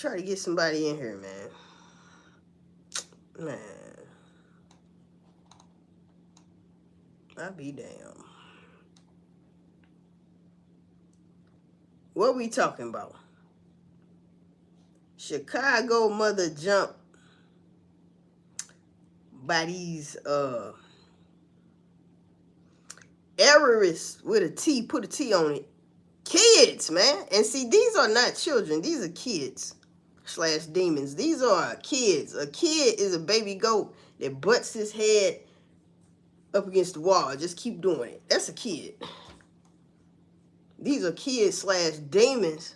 try to get somebody in here, man. Man. I be damn. What we talking about? Chicago mother jumped by these terrorists with a T, put a T on it. Kids, man. And see, these are not children. These are kids / demons. These are kids. A kid is a baby goat that butts his head up against the wall. Just keep doing it. That's a kid. These are kids / demons.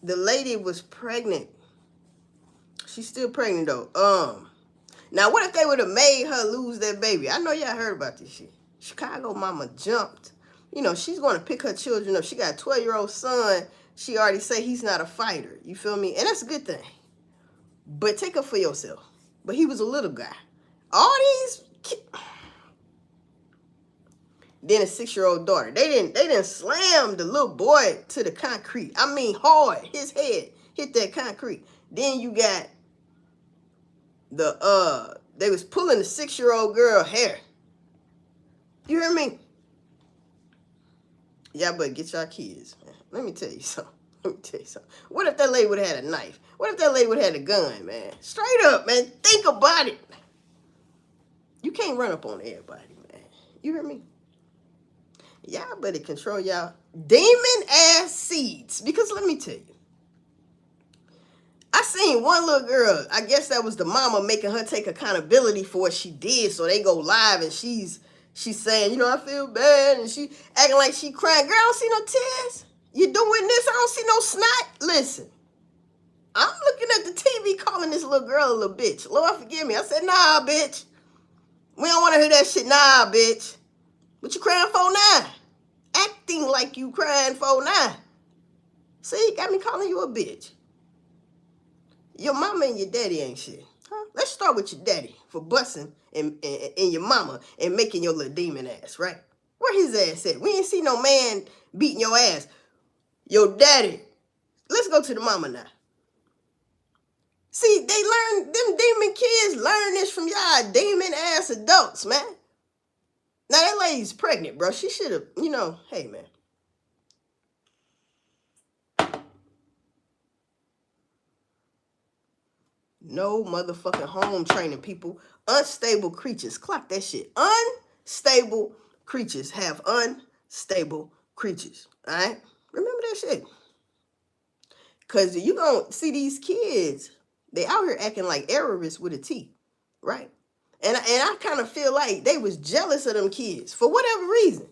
The lady was pregnant. She's still pregnant though. Now what if they would have made her lose that baby? I know y'all heard about this shit. Chicago mama jumped. You know, she's going to pick her children up. She got a 12-year-old son. She already say he's not a fighter. You feel me? And that's a good thing. But take up for yourself. But he was a little guy. All these kids. Then a 6-year-old daughter. They didn't slam the little boy to the concrete. I mean hard. His head hit that concrete. Then you got they was pulling the 6-year-old girl hair. You hear me? Y'all better get y'all kids, man. Let me tell you something. What if that lady would have had a knife? What if that lady would have had a gun, man? Straight up, man. Think about it. You can't run up on everybody, man. You hear me? Y'all better control y'all demon-ass seeds. Because let me tell you. I seen one little girl. I guess that was the mama making her take accountability for what she did. So they go live and she's saying, you know, I feel bad. And she acting like she crying. Girl, I don't see no tears. You doing this? I don't see no snot. Listen, I'm looking at the TV calling this little girl a little bitch. Lord forgive me. I said, nah, bitch. We don't want to hear that shit. Nah, bitch. What you crying for now? Acting like you crying for now. See, got me calling you a bitch. Your mama and your daddy ain't shit. Huh? Let's start with your daddy for busting and your mama and making your little demon ass, right? Where his ass at? We ain't see no man beating your ass. Your daddy. Let's go to the mama now. See, them demon kids learn this from y'all demon ass adults, man. Now that lady's pregnant, bro. She should have, you know, hey, man. No motherfucking home training, people. Unstable creatures. Clock that shit. Unstable creatures have unstable creatures. All right? Remember that shit. Because you gonna see these kids, they out here acting like terrorists with a T. Right? And I kind of feel like they was jealous of them kids for whatever reason.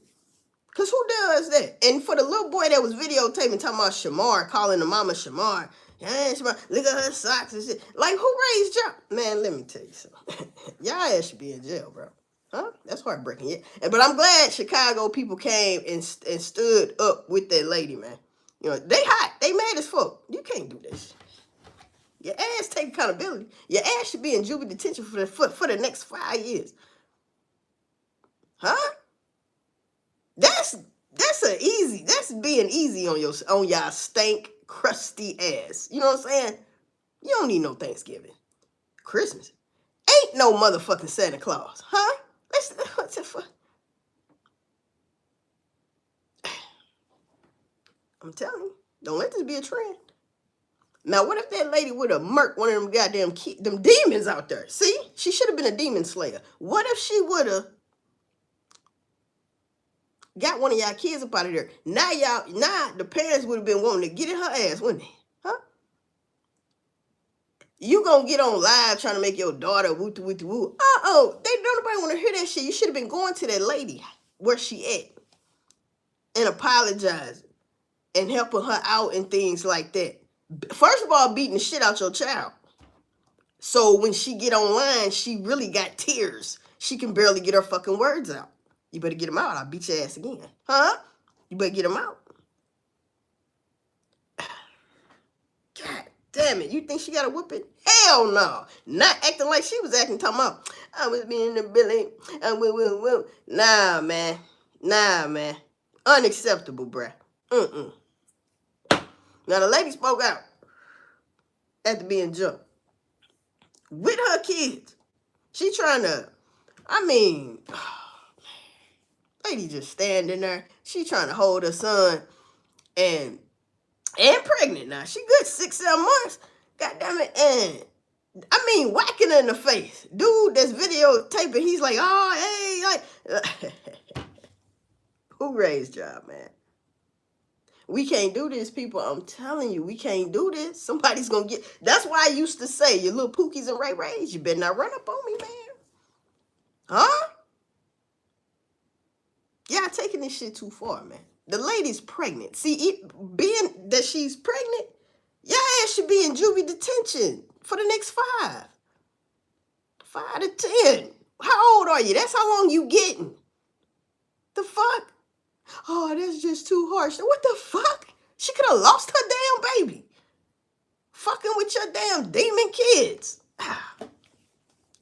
Because who does that? And for the little boy that was videotaping talking about Shamar, calling the mama Shamar. Yeah, Shamar, look at her socks and shit. Like, who raised y'all? Man, let me tell you something. Y'all ass should be in jail, bro. Huh? That's heartbreaking. Yeah. But I'm glad Chicago people came and stood up with that lady, man. You know, they hot. They mad as fuck. You can't do this. Your ass take accountability. Your ass should be in juvenile detention for the next 5 years. Huh? That's being easy on y'all stank, crusty ass. You know what I'm saying? You don't need no Thanksgiving. Christmas. Ain't no motherfucking Santa Claus. Huh? What the fuck? I'm telling you, don't let this be a trend. Now, what if that lady would have murked one of them goddamn them demons out there? See? She should have been a demon slayer. What if she would have got one of y'all kids up out of there? Now the parents would have been wanting to get in her ass, wouldn't they? Huh? You gonna get on live trying to make your daughter woo-woo-woo. They don't nobody want to hear that shit. You should have been going to that lady where she at and apologizing and helping her out and things like that. First of all, beating the shit out your child. So when she get online, she really got tears. She can barely get her fucking words out. You better get them out. I'll beat your ass again. Huh? You better get them out. God damn it. You think she got a whooping? Hell no. Not acting like she was acting, talking about, I was being in the building. Nah, man. Unacceptable, bruh. Now, the lady spoke out after being jumped with her kids. She trying to, I mean, lady just standing there. She trying to hold her son and pregnant now. She good 6-7 months. God damn it. And I mean, whacking her in the face. Dude that's videotaping, he's like, oh, hey, like, who raised y'all, man? We can't do this, people. I'm telling you, we can't do this. Somebody's gonna get. That's why I used to say, you little Pookies and Ray Rays, you better not run up on me, man. Huh? Y'all taking this shit too far, man. The lady's pregnant. See, being that she's pregnant, your ass should be in juvie detention for the next 5 to 10. How old are you? That's how long you getting. The fuck? Oh, that's just too harsh. What the fuck? She could have lost her damn baby. Fucking with your damn demon kids.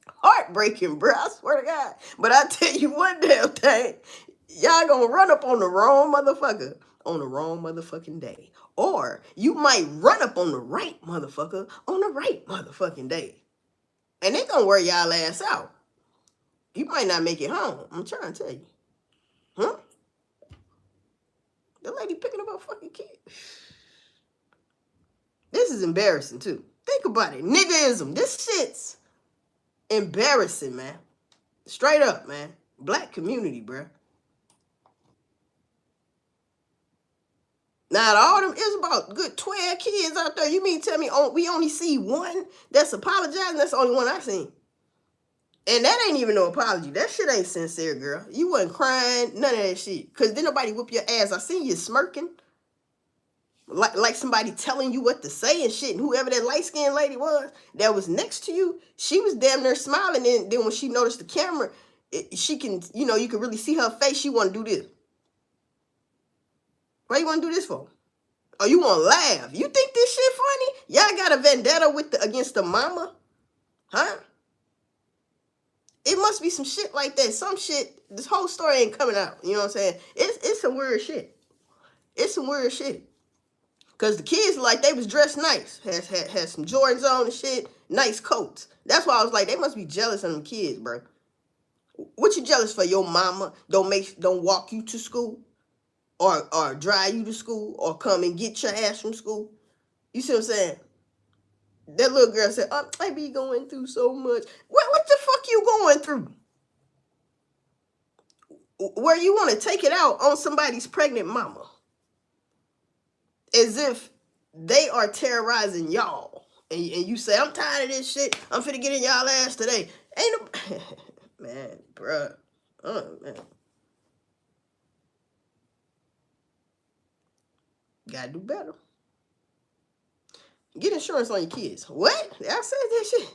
Heartbreaking, bro. I swear to God. But I tell you one damn thing. Y'all gonna run up on the wrong motherfucker on the wrong motherfucking day. Or you might run up on the right motherfucker on the right motherfucking day. And they gonna wear y'all ass out. You might not make it home. I'm trying to tell you. Huh? The lady picking up her fucking kid. This is embarrassing too. Think about it. Niggaism. This shit's embarrassing, man. Straight up, man. Black community, bruh. Now, all them is about good 12 kids out there. You mean tell me we only see one that's apologizing? That's the only one I seen. And that ain't even no apology. That shit ain't sincere, girl. You wasn't crying, none of that shit. Because didn't nobody whip your ass. I seen you smirking. Like somebody telling you what to say and shit. And whoever that light-skinned lady was that was next to you, she was damn near smiling. And then when she noticed the camera, she can, you know, you can really see her face. She want to do this. What you want to do this for? Oh, you want to laugh? You think this shit funny? Y'all got a vendetta against the mama? Huh? It must be some shit like that. Some shit, this whole story ain't coming out. You know what I'm saying? It's some weird shit. It's some weird shit. Because the kids, like, they was dressed nice. Had some Jordans on and shit. Nice coats. That's why I was like, they must be jealous of them kids, bro. What you jealous for? Your mama don't walk you to school? Or drive you to school? Or come and get your ass from school? You see what I'm saying? That little girl said, oh, I be going through so much. What the fuck you going through? Where you want to take it out on somebody's pregnant mama. As if they are terrorizing y'all. And you say, I'm tired of this shit. I'm finna get in y'all ass today. Ain't no... Man, bruh. Oh, man. Gotta do better. Get insurance on your kids. What? I said that shit.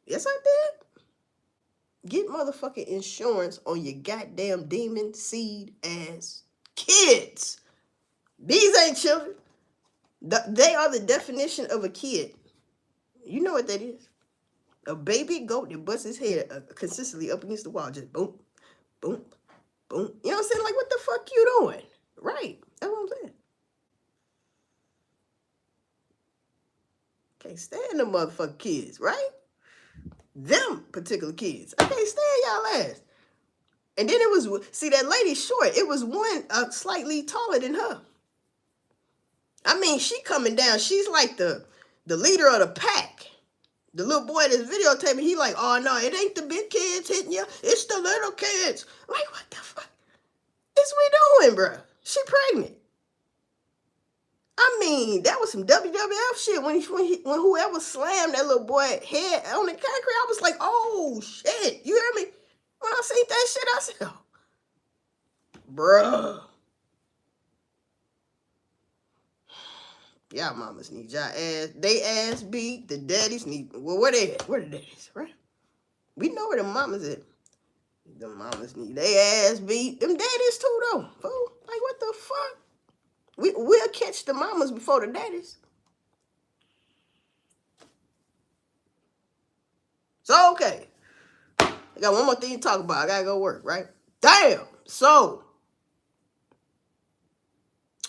Yes, I did. Get motherfucking insurance on your goddamn demon seed ass kids. These ain't children. They are the definition of a kid. You know what that is? A baby goat that busts his head consistently up against the wall. Just boom, boom, boom. You know what I'm saying? Like, what the fuck you doing? Right. That's what I'm saying. Can't stand them motherfucking kids, right? Them particular kids. I can't stand y'all ass. And then it was, see, that lady short. It was one slightly taller than her. I mean, she coming down. She's like the leader of the pack. The little boy that's videotaping, he like, oh, no, it ain't the big kids hitting you. It's the little kids. Like, what the fuck is we doing, bro? She pregnant. I mean, that was some WWF shit. When whoever slammed that little boy head on the concrete, I was like, oh, shit. You hear me? When I seen that shit, I said, oh, bruh. Y'all mamas need y'all ass. They ass beat. The daddies need. Well, where they at? Where the daddies? Right? We know where the mamas at. The mamas need they ass beat. Them daddies too, though. Fool. Like, what the fuck? We'll catch the mamas before the daddies. So, okay. I got one more thing to talk about. I gotta go work, right? Damn. So,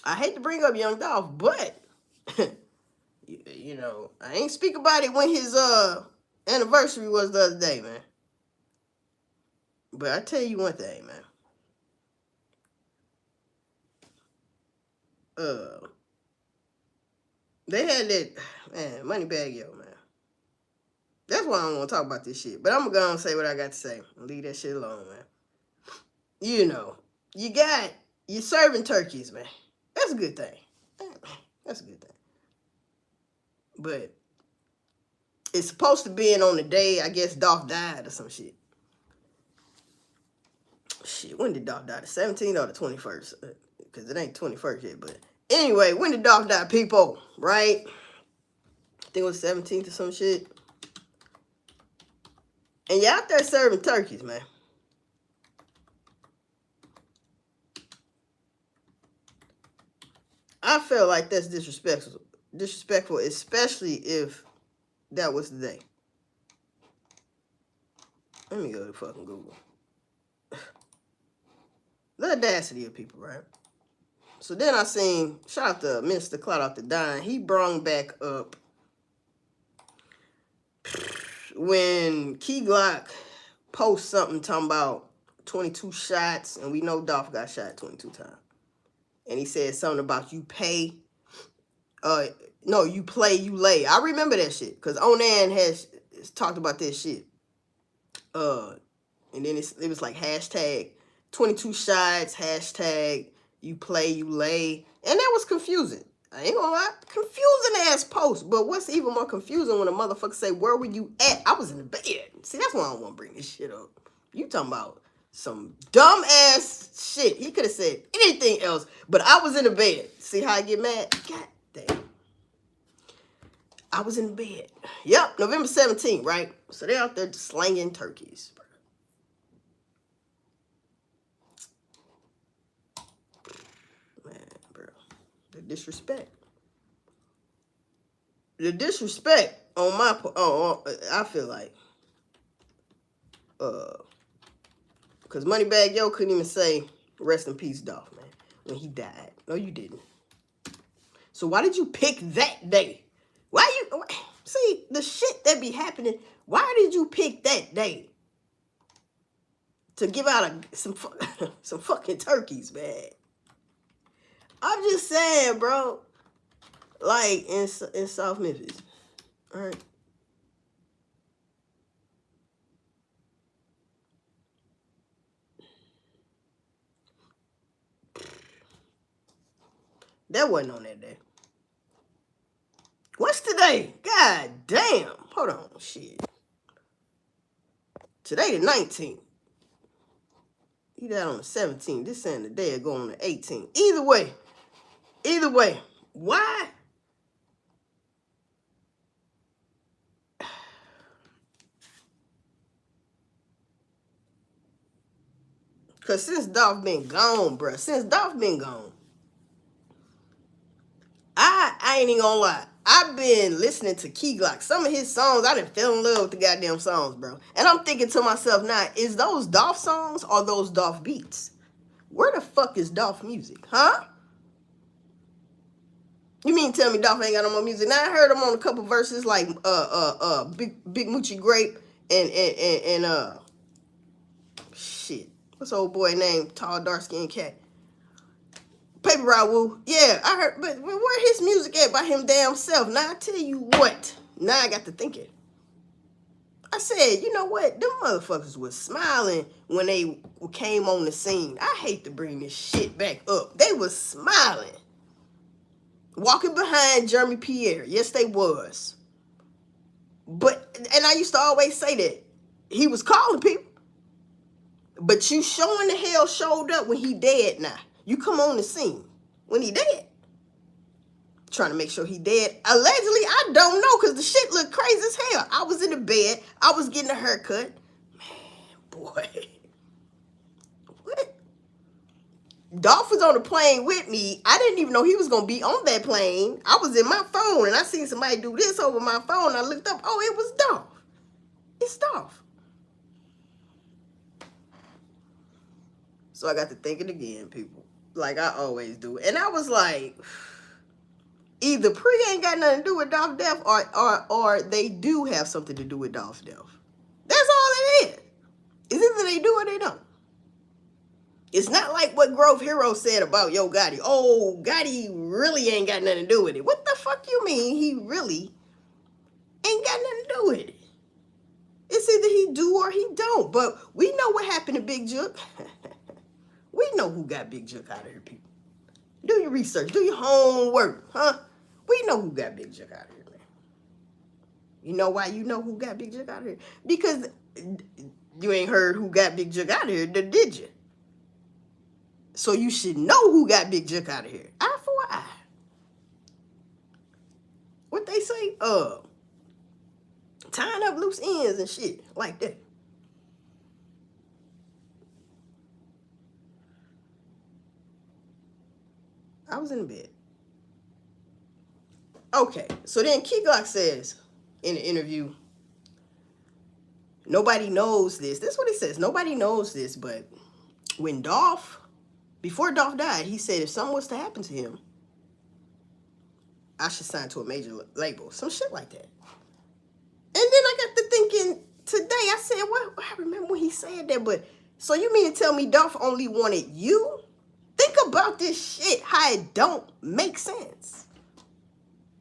I hate to bring up Young Dolph, but You know, I ain't speak about it when his anniversary was the other day, man. But I tell you one thing, man. They had that, man, Moneybagg Yo, man. That's why I don't want to talk about this shit. But I'm gonna go and say what I got to say and leave that shit alone, man. You know, you're serving turkeys, man. That's a good thing. That's a good thing. But it's supposed to be on the day, I guess, Dolph died or some shit. Shit, when did Dolph die? The 17th or the 21st? Because it ain't 21st yet, but anyway, when did Dolph die, people? Right? I think it was 17th or some shit. And you out there serving turkeys, man. I feel like that's disrespectful. Disrespectful, especially if that was the day. Let me go to fucking Google. The audacity of people, right? So then I seen, shout out to Mr. Cloud Out the Dime. He brung back up when Key Glock posts something talking about 22 shots, and we know Dolph got shot 22 times. And he said something about you pay, no, you play, you lay. I remember that shit, because Onan has talked about this shit. And then it was like hashtag 22 shots, hashtag you play, you lay. And that was confusing. I ain't gonna lie. Confusing ass post. But what's even more confusing when a motherfucker say, where were you at? I was in the bed. See, that's why I don't want to bring this shit up. You talking about some dumb ass shit. He could have said anything else, but I was in the bed. See how I get mad? God damn. I was in the bed. Yep, November 17th, right? So they're out there slanging turkeys. The disrespect. The disrespect on my I feel like because Moneybagg Yo couldn't even say rest in peace, Dolph, man, when he died. No, you didn't. So why did you pick that day? Why you see the shit that be happening? Why did you pick that day to give out some fucking turkeys, man? I'm just saying, bro. Like in South Memphis, all right. That wasn't on that day. What's today? God damn. Hold on, shit. Today the 19th. He died on the 17th. This saying the day ago on the 18th. Either way, why? Because since Dolph been gone, bruh. Since Dolph been gone, I ain't even gonna lie. I've been listening to Key Glock. Some of his songs, I done fell in love with the goddamn songs, bro. And I'm thinking to myself now, is those Dolph songs or those Dolph beats? Where the fuck is Dolph music, huh? You mean tell me Dolph ain't got no more music? Now I heard him on a couple verses like Big Moochie Grape and shit. What's old boy name? Tall dark skinned cat. Paper Raul. Yeah, I heard, but where his music at by him damn self? Now I tell you what. Now I got to thinking. I said, you know what? Them motherfuckers was smiling when they came on the scene. I hate to bring this shit back up. They was smiling. Walking behind Jeremy Pierre. Yes, they was. But, and I used to always say that. He was calling people. But you showing the hell showed up when he dead now. You come on the scene when he dead. Trying to make sure he dead. Allegedly, I don't know because the shit looked crazy as hell. I was in the bed. I was getting a haircut. Man, boy. What? Dolph was on the plane with me. I didn't even know he was going to be on that plane. I was in my phone and I seen somebody do this over my phone. I looked up. Oh, it was Dolph. It's Dolph. So I got to thinking again, people. Like I always do. And I was like, Either Pre ain't got nothing to do with Dolph death, or they do have something to do with Dolph's death. That's all it is. It's either they do or they don't. It's not like what Grove Hero said about Yo Gotti. Oh, Gotti really ain't got nothing to do with it. What the fuck you mean he really ain't got nothing to do with it? It's either he do or he don't. But we know what happened to Big Jook. We know who got Big Jook out of here, people. Do your research. Do your homework, huh? We know who got Big Jook out of here, man. You know why you know who got Big Jook out of here? Because you ain't heard who got Big Jook out of here, did you? So you should know who got Big Jook out of here. Eye for eye. What they say? Tying up loose ends and shit like that. I was in bed. Okay, so then Key Glock says in the interview, nobody knows this. That's what he says. Nobody knows this, but when before Dolph died, he said if something was to happen to him, I should sign to a major label. Some shit like that. And then I got to thinking today, I said, well, I remember when he said that, but so you mean to tell me Dolph only wanted you? Think about this shit, how it don't make sense.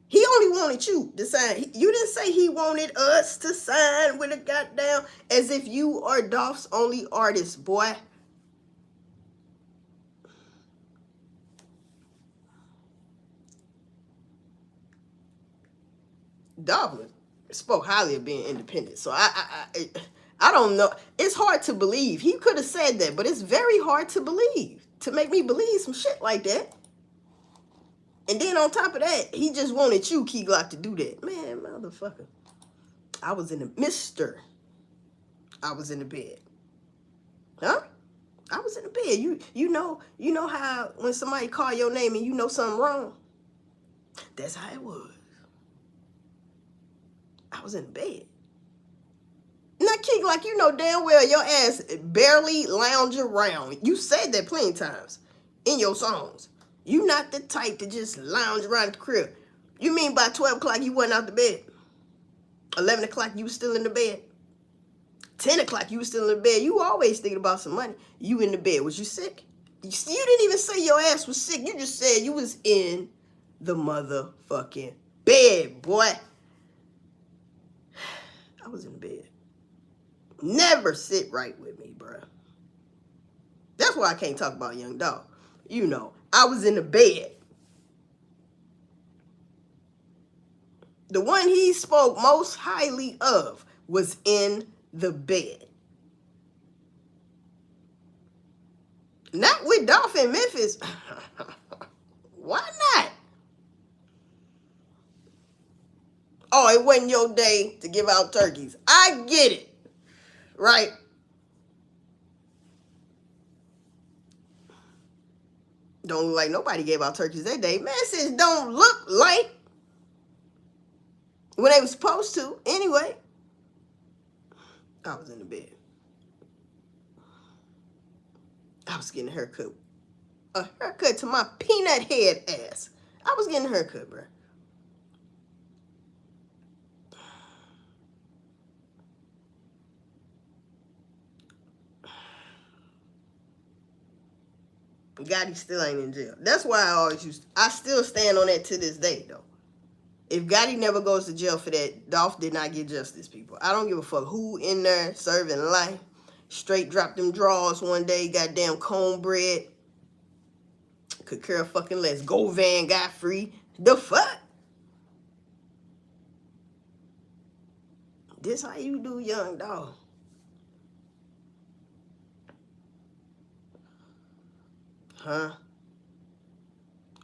He only wanted you to sign. You didn't say he wanted us to sign with a goddamn, as if you are Dolph's only artist, boy. Dolph spoke highly of being independent. So I don't know. It's hard to believe. He could have said that, but it's very hard to believe. To make me believe some shit like that. And then on top of that, he just wanted you, Key Glock, to do that. Man, motherfucker. I was in the I was in the bed. Huh? I was in the bed. You know how when somebody call your name and you know something wrong? That's how it was. I was in the bed. Now, Key Glock, you know damn well your ass barely lounge around. You said that plenty of times in your songs. You not the type to just lounge around the crib. You mean by 12 o'clock you wasn't out the bed? 11 o'clock you was still in the bed? 10 o'clock you was still in the bed? You always thinking about some money. You in the bed. Was you sick? You didn't even say your ass was sick. You just said you was in the motherfucking bed, boy. I was in the bed. Never sit right with me, bruh. That's why I can't talk about Young Dolph. You know, I was in the bed. The one he spoke most highly of was in the bed. Not with Dolph in Memphis. Why not? Oh, it wasn't your day to give out turkeys. I get it. Right? Don't look like nobody gave out turkeys that day. Message don't look like when they were supposed to. Anyway, I was in the bed. I was getting a haircut. A haircut to my peanut head ass. I was getting a haircut, bro. Gotti still ain't in jail. That's why I still stand on that to this day, though. If Gotti never goes to jail for that, Dolph did not get justice, people. I don't give a fuck who in there serving life. Straight dropped them drawers one day, goddamn cornbread. Could care fucking less. Govan got free. The fuck? This how you do, Young Dolph. Huh?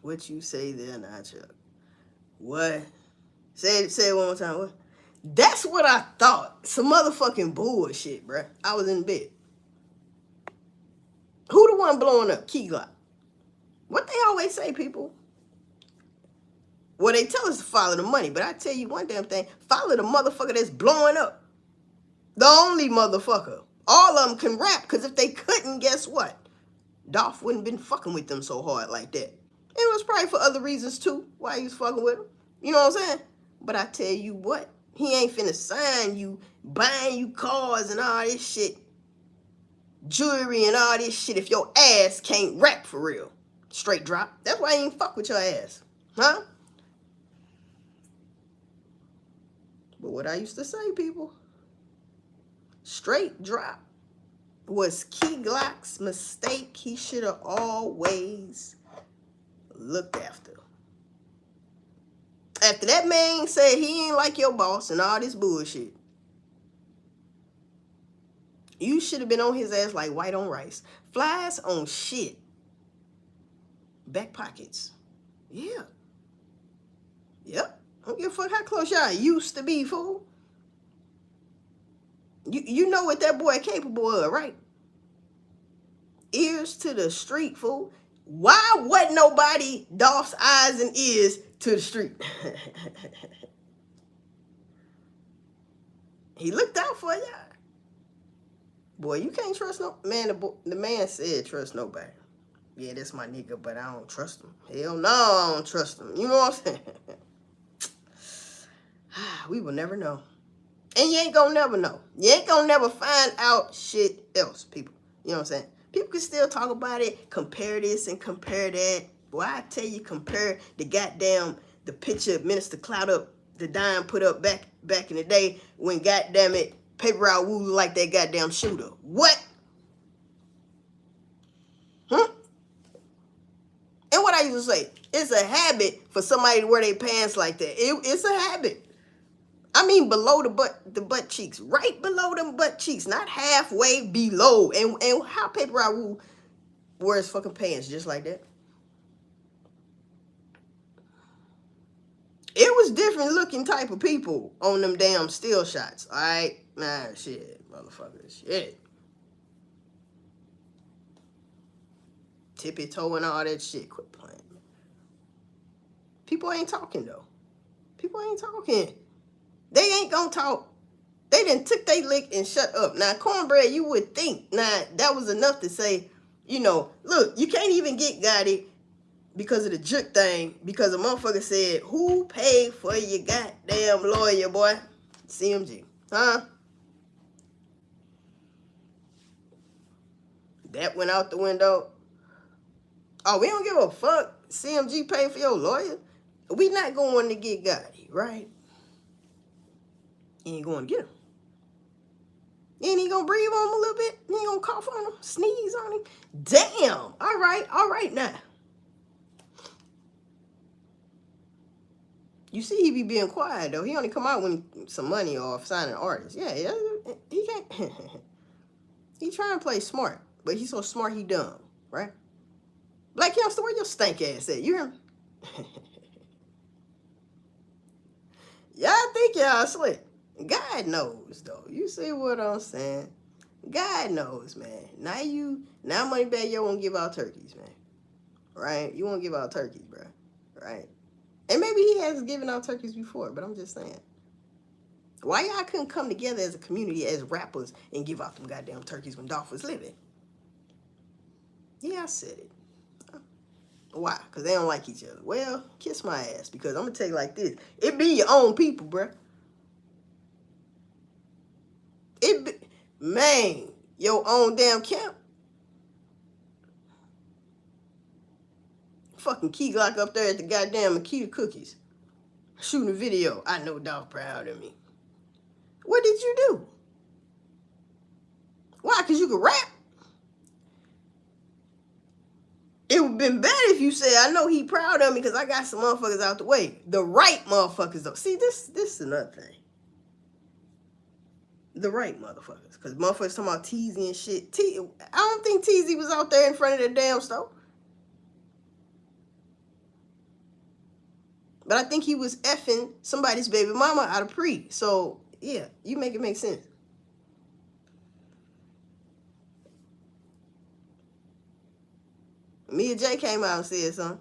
What you say there now, Chuck? What? Say it one more time. What? That's what I thought. Some motherfucking bullshit, bruh. I was in bed. Who the one blowing up? Key Glock. What they always say, people? Well, they tell us to follow the money, but I tell you one damn thing. Follow the motherfucker that's blowing up. The only motherfucker. All of them can rap, because if they couldn't, guess what? Dolph wouldn't been fucking with them so hard like that. it was probably for other reasons too, why he was fucking with him. You know what I'm saying? But I tell you what, he ain't finna sign you, buying you cars and all this shit, jewelry and all this shit if your ass can't rap for real. Straight drop. That's why he ain't fuck with your ass. Huh? But what I used to say, people, straight drop was Key Glock's mistake. He should have always looked after. After that man said he ain't like your boss and all this bullshit, you should have been on his ass like white on rice. Flies on shit. Back pockets. Yeah. Yep. I don't give a fuck how close y'all used to be, fool. You know what that boy capable of, right? Ears to the street, fool. Why wasn't nobody Dolph's eyes and ears to the street? He looked out for y'all. Boy, you can't trust no man. The man said trust nobody. Yeah, that's my nigga, but I don't trust him. Hell no, I don't trust him. You know what I'm saying? We will never know. And you ain't gonna never know. You ain't gonna never find out shit else, people. You know what I'm saying? People can still talk about it, compare this and compare that. Boy, I tell you, compare the picture of Minister Cloud up, the dime put up back in the day when goddamn it, Paper Route Wu like that goddamn shooter. What? And what I used to say, it's a habit for somebody to wear their pants like that. It's a habit. I mean below the butt cheeks, right below them butt cheeks, not halfway below. And how Paper Route Wu wears fucking pants just like that? It was different looking type of people on them damn still shots. All right, nah, shit, motherfuckers, shit. Tippy toe and all that shit. Quit playing. People ain't talking though. People ain't talking. They ain't gonna talk. They done took they lick and shut up. Now, Cornbread, you would think, that was enough to say, look, you can't even get Gotti because of the Juke thing, because a motherfucker said, who paid for your goddamn lawyer, boy? CMG. Huh? That went out the window. Oh, we don't give a fuck. CMG paid for your lawyer? We not going to get Gotti, right? You ain't going to get him. You ain't gonna breathe on him a little bit? You ain't gonna cough on him? Sneeze on him? Damn. All right now. You see he be being quiet though. He only come out when some money off signing artists. Yeah, he can't. He trying to play smart, but he's so smart he dumb, right? Black youngster, where your stank ass at? You hear me? Y'all think y'all slick. God knows though. You see what I'm saying? God knows, man. Now Moneybagg Yo won't give out turkeys, man. Right? You won't give out turkeys, bro. Right? And maybe he has given out turkeys before, but I'm just saying. Why y'all couldn't come together as a community, as rappers, and give out them goddamn turkeys when Dolph was living? Yeah, I said it. Why? Because they don't like each other. Well, kiss my ass, because I'm going to tell you like this. It be your own people, bruh. Man, your own damn camp. Fucking Key Glock up there at the goddamn Makita Cookies. Shooting a video. I know Dolph proud of me. What did you do? Why? Because you could rap? It would have been better if you said, I know he proud of me because I got some motherfuckers out the way. The right motherfuckers, though. See, this is another thing. The right motherfuckers. Because motherfuckers talking about Teezy and shit. I don't think Teezy was out there in front of the damn store. But I think he was effing somebody's baby mama out of pre. So, yeah, you make it make sense. Mia J came out and said something.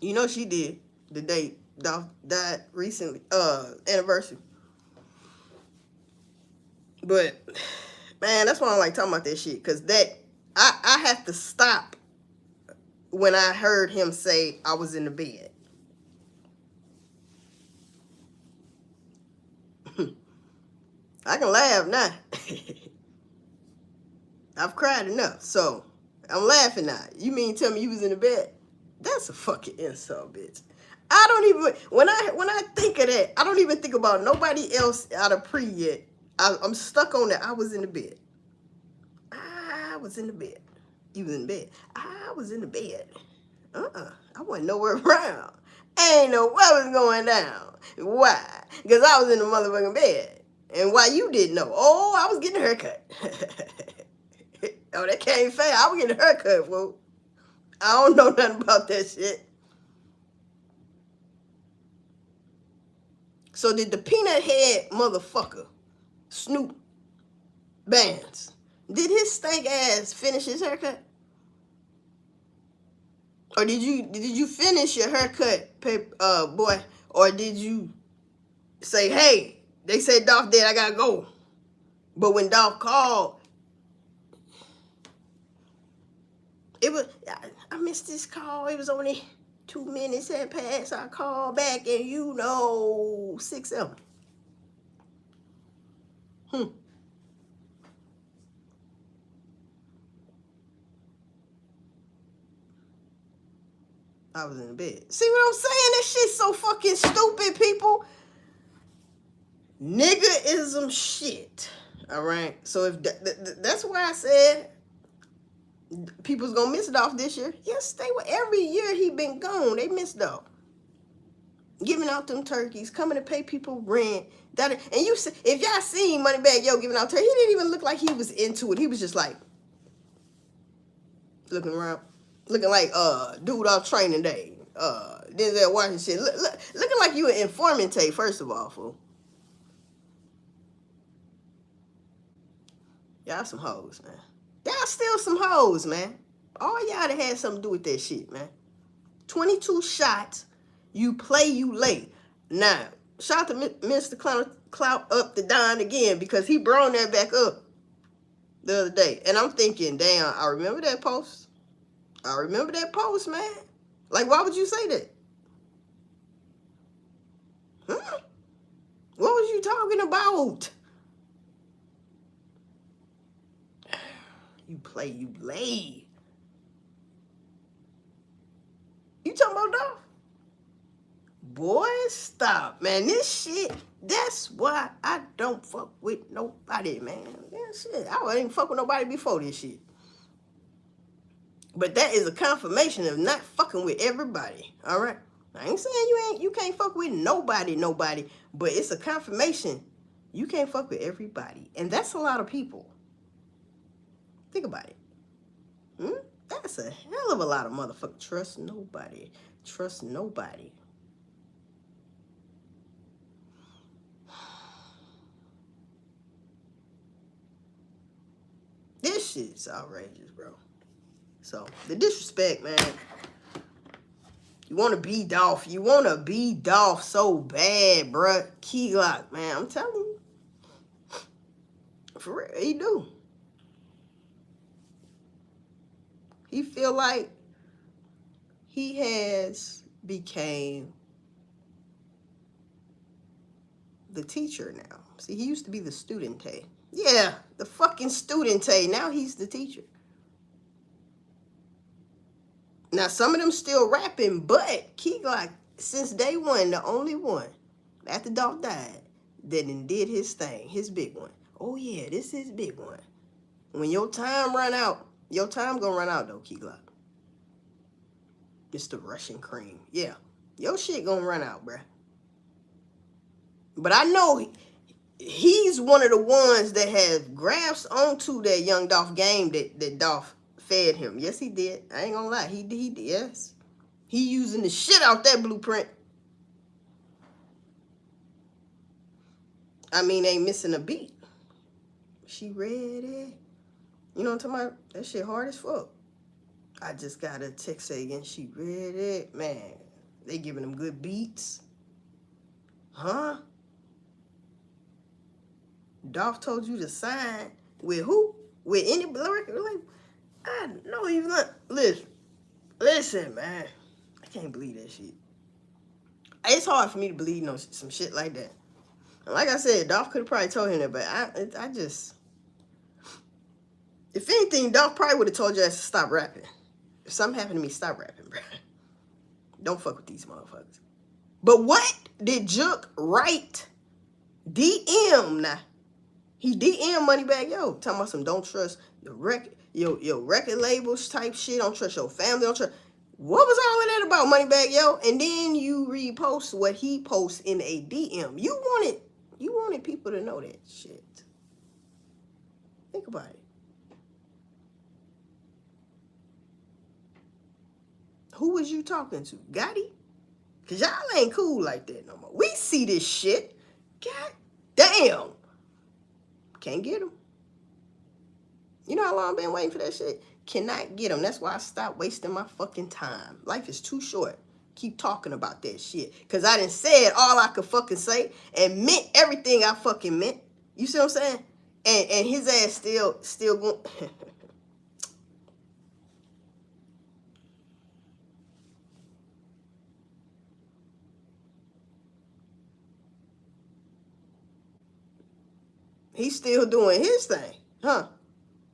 You know she did. The date Dolph died recently. Anniversary. But, man, that's why I don't like talking about that shit. Because I have to stop when I heard him say I was in the bed. I can laugh now. I've cried enough, so I'm laughing now. You mean tell me you was in the bed? That's a fucking insult, bitch. I don't even when I think of that, I don't even think about nobody else out of pre yet. I'm stuck on that. I was in the bed. I was in the bed. You was in bed. I was in the bed. I wasn't nowhere around. Ain't know what was going down. Why? Because I was in the motherfucking bed. And why you didn't know? Oh, I was getting a haircut. Oh, that came fast. I was getting a haircut, fool. I don't know nothing about that shit. So did the peanut head motherfucker, Snoop Bands, did his stank ass finish his haircut? Or did you finish your haircut, boy? Or did you say, hey, they said Dolph dead, I gotta go. But when Dolph called, it was, I missed this call. It was only 2 minutes had passed. I called back and 6-7. I was in the bed. See what I'm saying? That shit's so fucking stupid, people. Niggerism shit. All right. So if that's why I said people's gonna miss Dolph this year. Yes, they were. Every year he been gone, they missed Dolph. Giving out them turkeys, coming to pay people rent. And you see, if y'all seen Moneybagg Yo giving out turkeys, he didn't even look like he was into it. He was just like looking around, looking like dude off Training Day. Denzel Washington, looking like you an informant. First of all, fool. Y'all some hoes, man. Y'all still some hoes, man. All y'all that had something to do with that shit, man. 22 shots. You play, you lay. Now, shout out to Mr. Clout up the Don again because he brought that back up the other day. And I'm thinking, damn, I remember that post. I remember that post, man. Like, why would you say that? Huh? What was you talking about? You play, you lay. You talking about Dolph? Boy, stop, man. This shit, that's why I don't fuck with nobody, man. That shit, I wouldn't even fuck with nobody before this shit. But that is a confirmation of not fucking with everybody, all right? I ain't saying you can't fuck with nobody, but it's a confirmation you can't fuck with everybody. And that's a lot of people. Think about it. That's a hell of a lot of motherfuckers. Trust nobody. Trust nobody. This shit's outrageous, bro. So, the disrespect, man. You want to be Dolph. You want to be Dolph so bad, bruh. Key Glock, man. I'm telling you. For real, he do. He feel like he has became the teacher now. See, he used to be the student Tay. Yeah, the fucking student Tay. Now he's the teacher. Now, some of them still rapping, but Key Glock, since day one, the only one, after Dolph died, that did his thing, his big one. Oh, yeah, this is big one. When your time run out, your time gonna run out, though, Key Glock. Mr. Russian Cream. Yeah, your shit gonna run out, bruh. But I know he's one of the ones that has grasped onto that young Dolph game that Dolph fed him. Yes, he did. I ain't gonna lie. He did. Yes. He using the shit out that blueprint. I mean, ain't missing a beat. She ready. You know what I'm talking about? That shit hard as fuck. I just got a text saying she ready. Man, they giving them good beats. Huh? Dolph told you to sign with who? With any record label? I know you not. Listen, Listen, man. I can't believe that shit. It's hard for me to believe some shit like that. And like I said, Dolph could have probably told him that, but I just, if anything, Dolph probably would have told you to stop rapping. If something happened to me, stop rapping, bro. Don't fuck with these motherfuckers. But what did Jook write? DM now. He DM Moneybagg Yo, talking about some don't trust your record labels type shit. Don't trust your family. Don't trust. What was all of that about, Moneybagg Yo? And then you repost what he posts in a DM. You wanted people to know that shit. Think about it. Who was you talking to? Gotti? Cause y'all ain't cool like that no more. We see this shit. God damn. Can't get him. You know how long I've been waiting for that shit? Cannot get him. That's why I stopped wasting my fucking time. Life is too short. Keep talking about that shit. Cause I done said all I could fucking say and meant everything I fucking meant. You see what I'm saying? And his ass still going. He's still doing his thing, huh?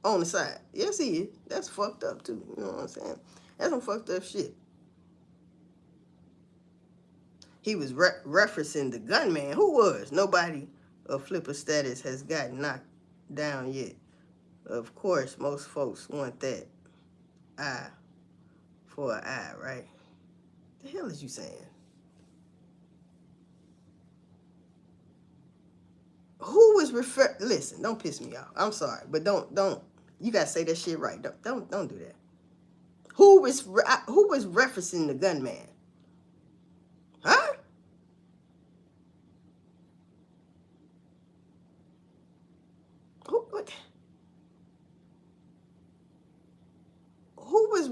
On the side. Yes, he is. That's fucked up, too. You know what I'm saying? That's some fucked up shit. He was referencing the gunman. Who was? Nobody of Flipper status has gotten knocked down yet. Of course, most folks want that eye for an eye, right? The hell is you saying? Who was listen, don't piss me off. I'm sorry, but don't you gotta say that shit right. Don't do that. Who was referencing the gunman? Huh? What? Who was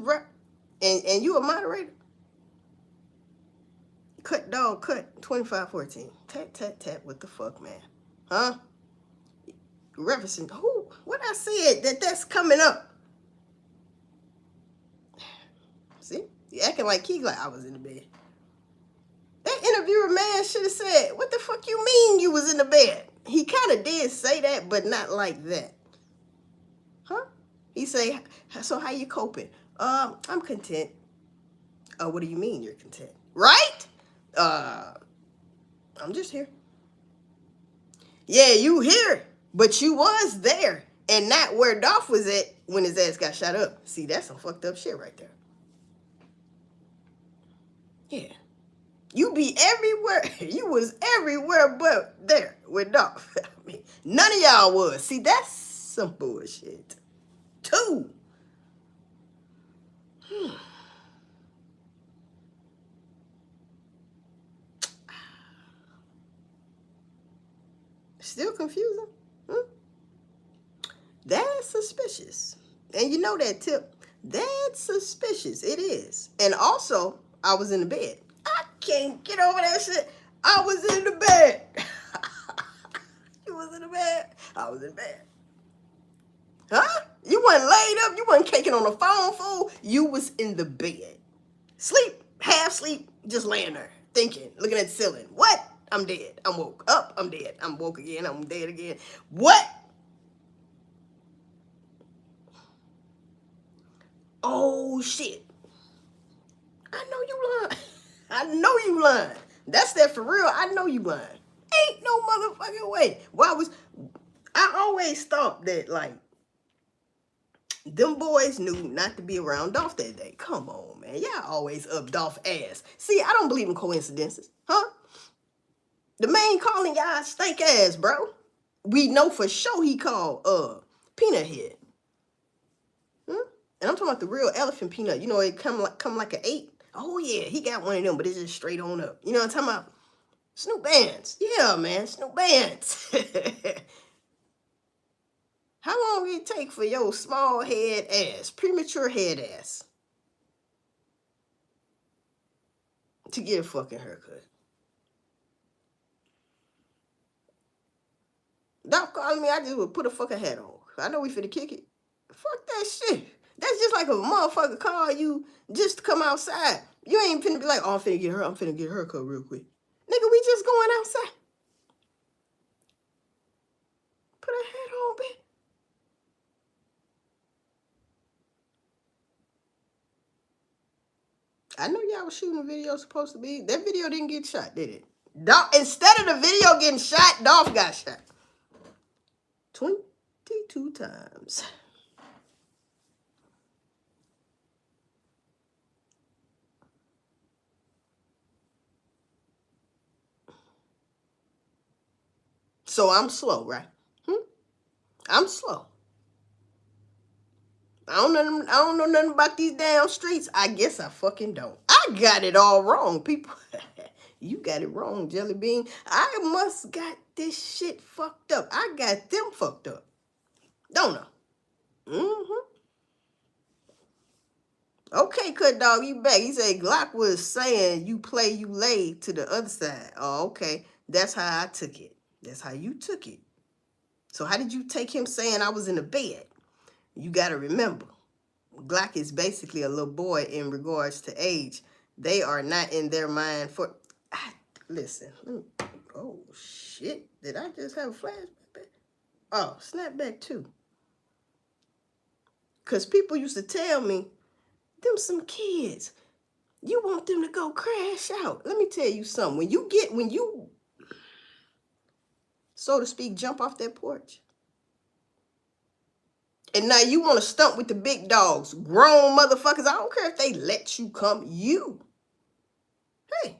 and you a moderator? Cut 2514. Tap. What the fuck, man? Huh? Referencing who? What I said that's coming up. See? You acting like Key like I was in the bed. That interviewer man should have said, what the fuck you mean you was in the bed? He kind of did say that, but not like that. Huh? He say, so how you coping? I'm content. What do you mean you're content? Right? I'm just here. Yeah, you here, but you was there and not where Dolph was at when his ass got shot up. See, that's some fucked up shit right there. Yeah. You be everywhere. You was everywhere but there with Dolph. I mean, none of y'all was. See, that's some bullshit. Two. Still confusing? That's suspicious. And you know that, Tip. That's suspicious. It is. And also, I was in the bed. I can't get over that shit. I was in the bed. You was in the bed. I was in bed. Huh? You wasn't laid up. You wasn't caking on the phone, fool. You was in the bed. Sleep, half sleep, just laying there, thinking, looking at the ceiling. What? I'm dead. I'm woke up. I'm dead. I'm woke again. I'm dead again. What? Oh, shit. I know you lying. I know you lying. That's that for real. I know you lying. Ain't no motherfucking way. I always thought that, like, them boys knew not to be around Dolph that day. Come on, man. Y'all always up Dolph ass. See, I don't believe in coincidences. Huh? The man calling y'all stank ass, bro. We know for sure he called Peanut Head. And I'm talking about the real elephant peanut. You know, it come like an 8. Oh yeah, he got one of them, but it's just straight on up. You know what I'm talking about? Snoop Bands. Yeah, man, Snoop Bands. How long it take for your small head ass, premature head ass, to get a fucking haircut? Dolph calling me, I just would put a fucking hat on. I know we finna kick it. Fuck that shit. That's just like if a motherfucker call you just to come outside, you ain't finna be like, oh, I'm finna get a haircut real quick. Nigga, we just going outside. Put a hat on, bitch. I know y'all was shooting a video supposed to be. That video didn't get shot, did it? Instead of the video getting shot, Dolph got shot. 22 times. So I'm slow, right? I'm slow. I don't know nothing about these damn streets. I guess I fucking don't. I got it all wrong, people. You got it wrong, Jelly Bean. I must got this shit fucked up. I got them fucked up. Don't I? Okay, Cut Dog, you back. He said Glock was saying you play, you lay to the other side. Oh, okay. That's how I took it. That's how you took it. So how did you take him saying I was in the bed? You got to remember, Glock is basically a little boy in regards to age. They are not in their mind for... Listen. Oh, shit. Did I just have a flashback? Oh, snapback too. Because people used to tell me, them some kids. You want them to go crash out. Let me tell you something. When you, so to speak, jump off that porch, and now you want to stump with the big dogs, grown motherfuckers. I don't care if they let you come. Hey,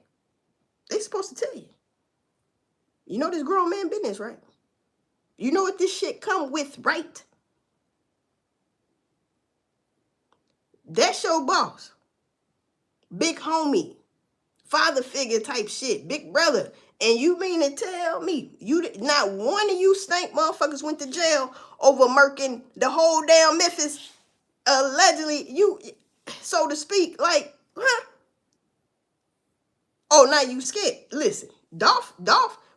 they supposed to tell you. You know this grown man business, right? You know what this shit come with, right? That's your boss. Big homie. Father figure type shit. Big brother. And you mean to tell me not one of you stank motherfuckers went to jail over murking the whole damn Memphis? Allegedly, you, so to speak, like, huh? Oh, now you scared. Listen, Dolph,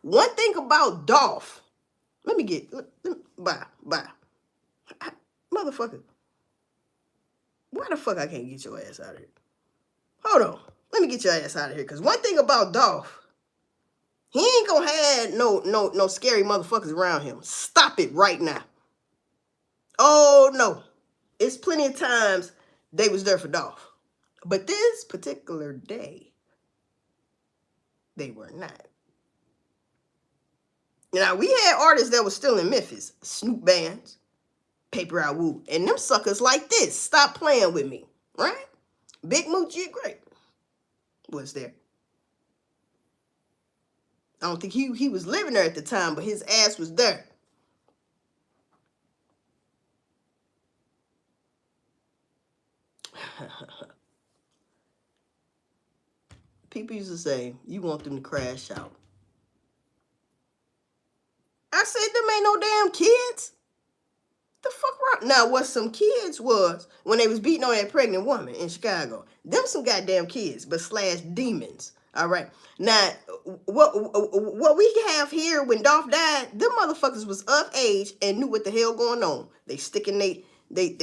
one thing about Dolph, bye. Motherfucker, why the fuck I can't get your ass out of here? Hold on, let me get your ass out of here, because one thing about Dolph, he ain't gonna have no scary motherfuckers around him. Stop it right now. Oh, no. It's plenty of times they was there for Dolph. But this particular day, they were not. Now, we had artists that were still in Memphis. Snoop Bands, Paper Out Woo, and them suckers like this. Stop playing with me, right? Big Moochie Great was there. I don't think he was living there at the time, but his ass was there. People used to say, you want them to crash out. I said, them ain't no damn kids. The fuck wrong? Now, what some kids was when they was beating on that pregnant woman in Chicago. Them some goddamn kids, but / demons. All right. Now, what we have here when Dolph died, them motherfuckers was of age and knew what the hell going on. They sticking they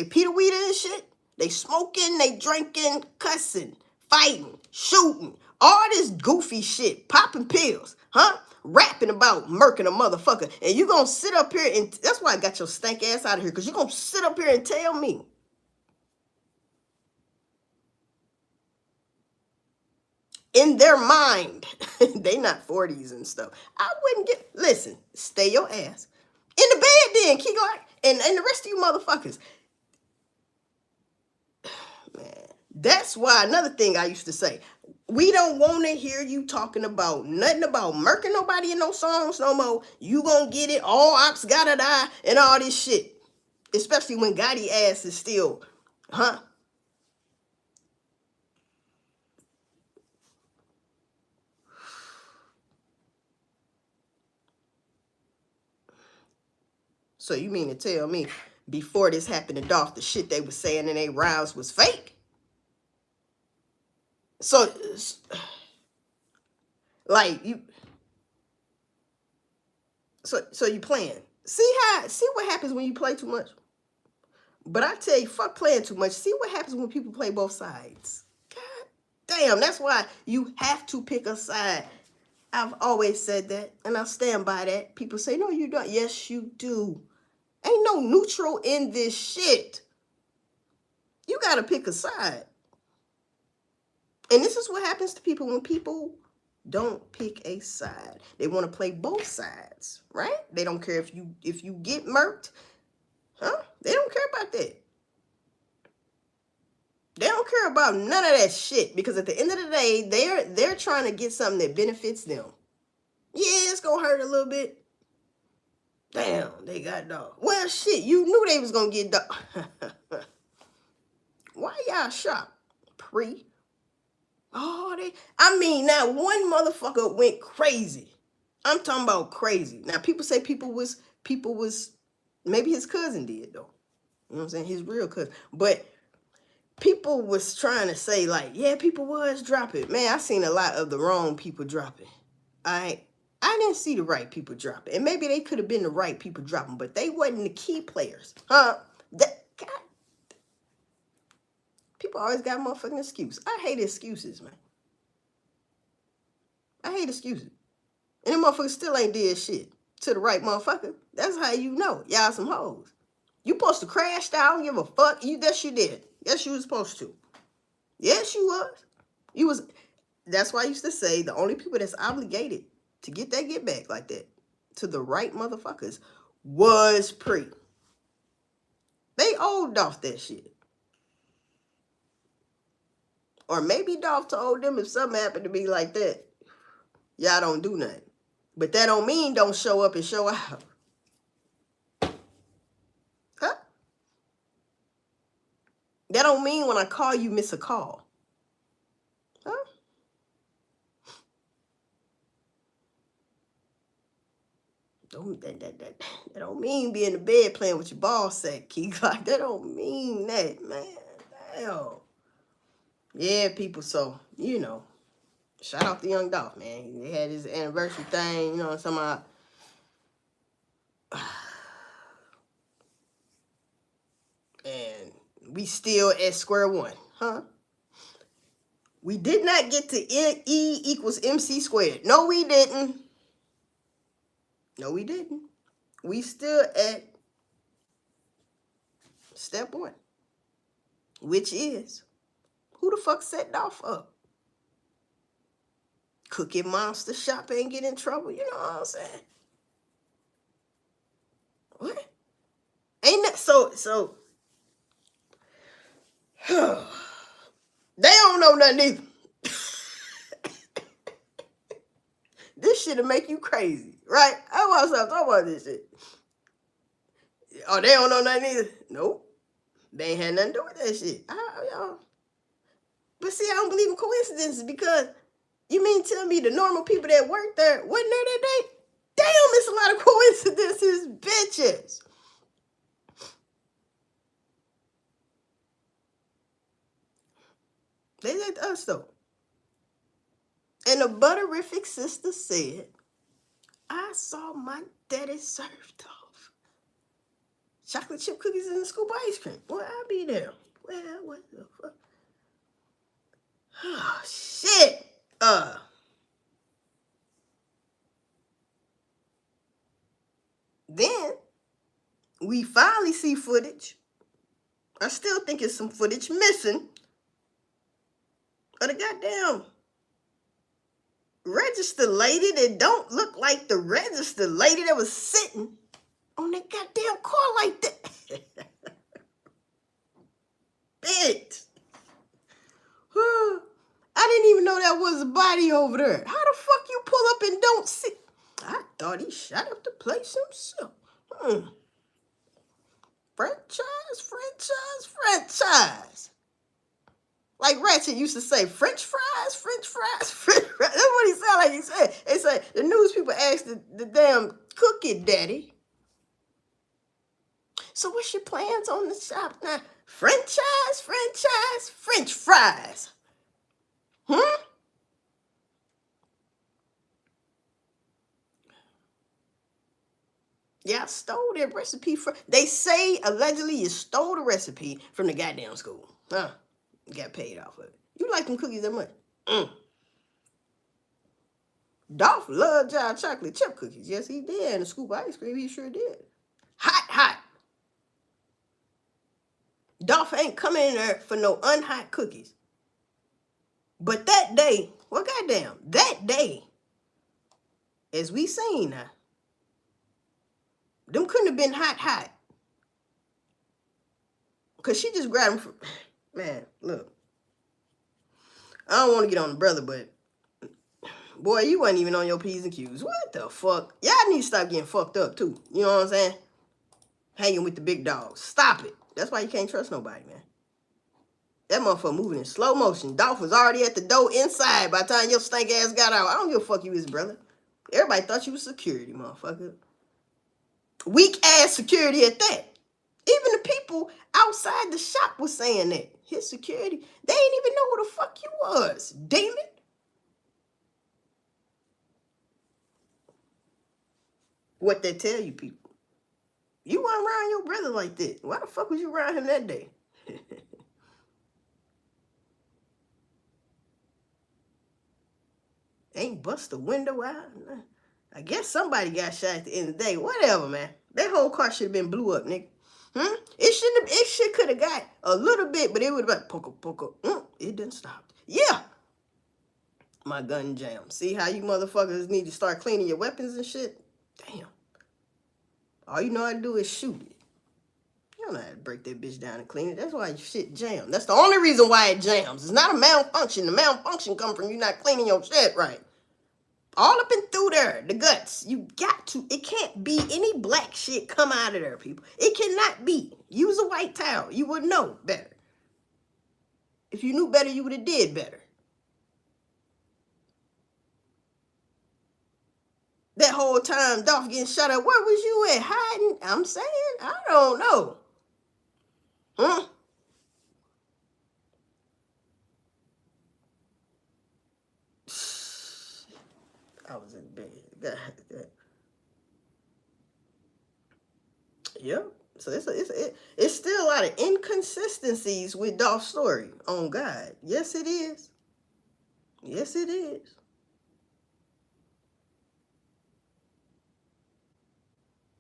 Peter Weeder and shit. They smoking, they drinking, cussing, fighting, shooting, all this goofy shit, popping pills, huh? Rapping about murking a motherfucker. And you gonna sit up here and that's why I got your stank ass out of here, because you gonna sit up here and tell me in their mind, they not 40s and stuff. I wouldn't listen, stay your ass in the bed then, Key Glock, and the rest of you motherfuckers. Man, that's why another thing I used to say, we don't want to hear you talking about nothing about murking nobody in no songs no more. You gonna get it, all ops gotta die, and all this shit. Especially when Gotti ass is still, huh? So you mean to tell me before this happened to Dolph, the shit they was saying in their rhymes was fake? So, like, so you playing. See what happens when you play too much? But I tell you, fuck playing too much. See what happens when people play both sides. God damn, that's why you have to pick a side. I've always said that, and I stand by that. People say, no, you don't. Yes, you do. Ain't no neutral in this shit. You got to pick a side. And this is what happens to people when people don't pick a side. They want to play both sides, right? They don't care if you get murked. Huh? They don't care about that. They don't care about none of that shit, because at the end of the day, they're trying to get something that benefits them. Yeah, it's gonna hurt a little bit. Damn, they got dog. Well, shit, you knew they was gonna get dog. Why y'all shocked? Oh, I mean, now one motherfucker went crazy. I'm talking about crazy. Now people say people was maybe his cousin did though. You know what I'm saying? His real cousin. But people was trying to say like, yeah, people was dropping. Man, I seen a lot of the wrong people dropping. I didn't see the right people dropping. And maybe they could have been the right people dropping, but they wasn't the key players. Huh? God. People always got a motherfucking excuse. I hate excuses, man. I hate excuses. And them motherfuckers still ain't did shit to the right motherfucker. That's how you know. Y'all some hoes. You supposed to crash out and give a fuck. Yes, you did. Yes, you was supposed to. Yes, you was. You was. That's why I used to say the only people that's obligated to get that get back like that to the right motherfuckers was Pre. They owed Dolph that shit. Or maybe Dolph told them if something happened to be like that, y'all don't do nothing. But that don't mean don't show up and show out. Huh? That don't mean when I call you miss a call. Huh? That don't mean be in the bed playing with your ball sack, Keith. Like, that don't mean that, man. Damn. Yeah, people, so, you know, shout out to Young Dolph, man. They had his anniversary thing, you know what I'm talking about. And we still at square one, huh? We did not get to E equals MC squared. No, we didn't. No, we didn't. We still at step one, which is, who the fuck set Dolph up? Cookie Monster shop ain't get in trouble. You know what I'm saying? What? Ain't that so? They don't know nothing either. This shit'll make you crazy, right? I want to stop talking about this shit. Oh, they don't know nothing either. Nope. They ain't had nothing to do with that shit. But see, I don't believe in coincidences, because you mean tell me the normal people that work there wasn't there that day? Damn, it's a lot of coincidences, bitches. They like us though. And the butterific sister said, I saw my daddy served off chocolate chip cookies and scoop of ice cream. Well, I'll be there. Well, what the fuck? Oh, shit. Then we finally see footage. I still think it's some footage missing of the goddamn register lady that don't look like the register lady that was sitting on that goddamn car like that. Bitch. I didn't even know that was a body over there. How the fuck you pull up and don't see? I thought he shot up the place himself. Franchise. Like Ratchet used to say, French fries, French fries, French fries. That's what he sounded like he said. They say, the news people asked the damn cookie daddy, so what's your plans on the shop now? Franchise, French fries. Yeah, I stole that recipe from. They say allegedly you stole the recipe from the goddamn school. Huh? You got paid off of it. You like them cookies that much? Dolph loved Giant chocolate chip cookies. Yes, he did. And the scoop of ice cream, he sure did. Hot, hot. Dolph ain't coming in there for no unhot cookies. But that day, well, goddamn, that day, as we seen now, them couldn't have been hot, hot. Because she just grabbed them from, man, look. I don't want to get on the brother, but boy, you wasn't even on your P's and Q's. What the fuck? Y'all need to stop getting fucked up, too. You know what I'm saying? Hanging with the big dogs. Stop it. That's why you can't trust nobody, man. That motherfucker moving in slow motion. Dolph was already at the door inside by the time your stank ass got out. I don't give a fuck you his brother. Everybody thought you was security, motherfucker. Weak ass security at that. Even the people outside the shop was saying that. His security, they didn't even know who the fuck you was, demon. What they tell you people. You weren't around your brother like that. Why the fuck was you around him that day? Ain't bust the window out. I guess somebody got shot at the end of the day. Whatever, man. That whole car should have been blew up, nigga. It shit could have got a little bit, but it would have been poker. It didn't stop. Yeah. My gun jam. See how you motherfuckers need to start cleaning your weapons and shit? Damn. All you know how to do is shoot it. You don't know how to break that bitch down and clean it. That's why your shit jam. That's the only reason why it jams. It's not a malfunction. The malfunction comes from you not cleaning your shit right. All up and through there, the guts. You got to. It can't be any black shit come out of there, people. It cannot be. Use a white towel. You would know better. If you knew better, you would have did better. That whole time, Dolph getting shot up, where was you at? Hiding? I'm saying, I don't know. I was in bed. Yep. So it's still a lot of inconsistencies with Dolph's story. On God. Yes, it is. Yes, it is.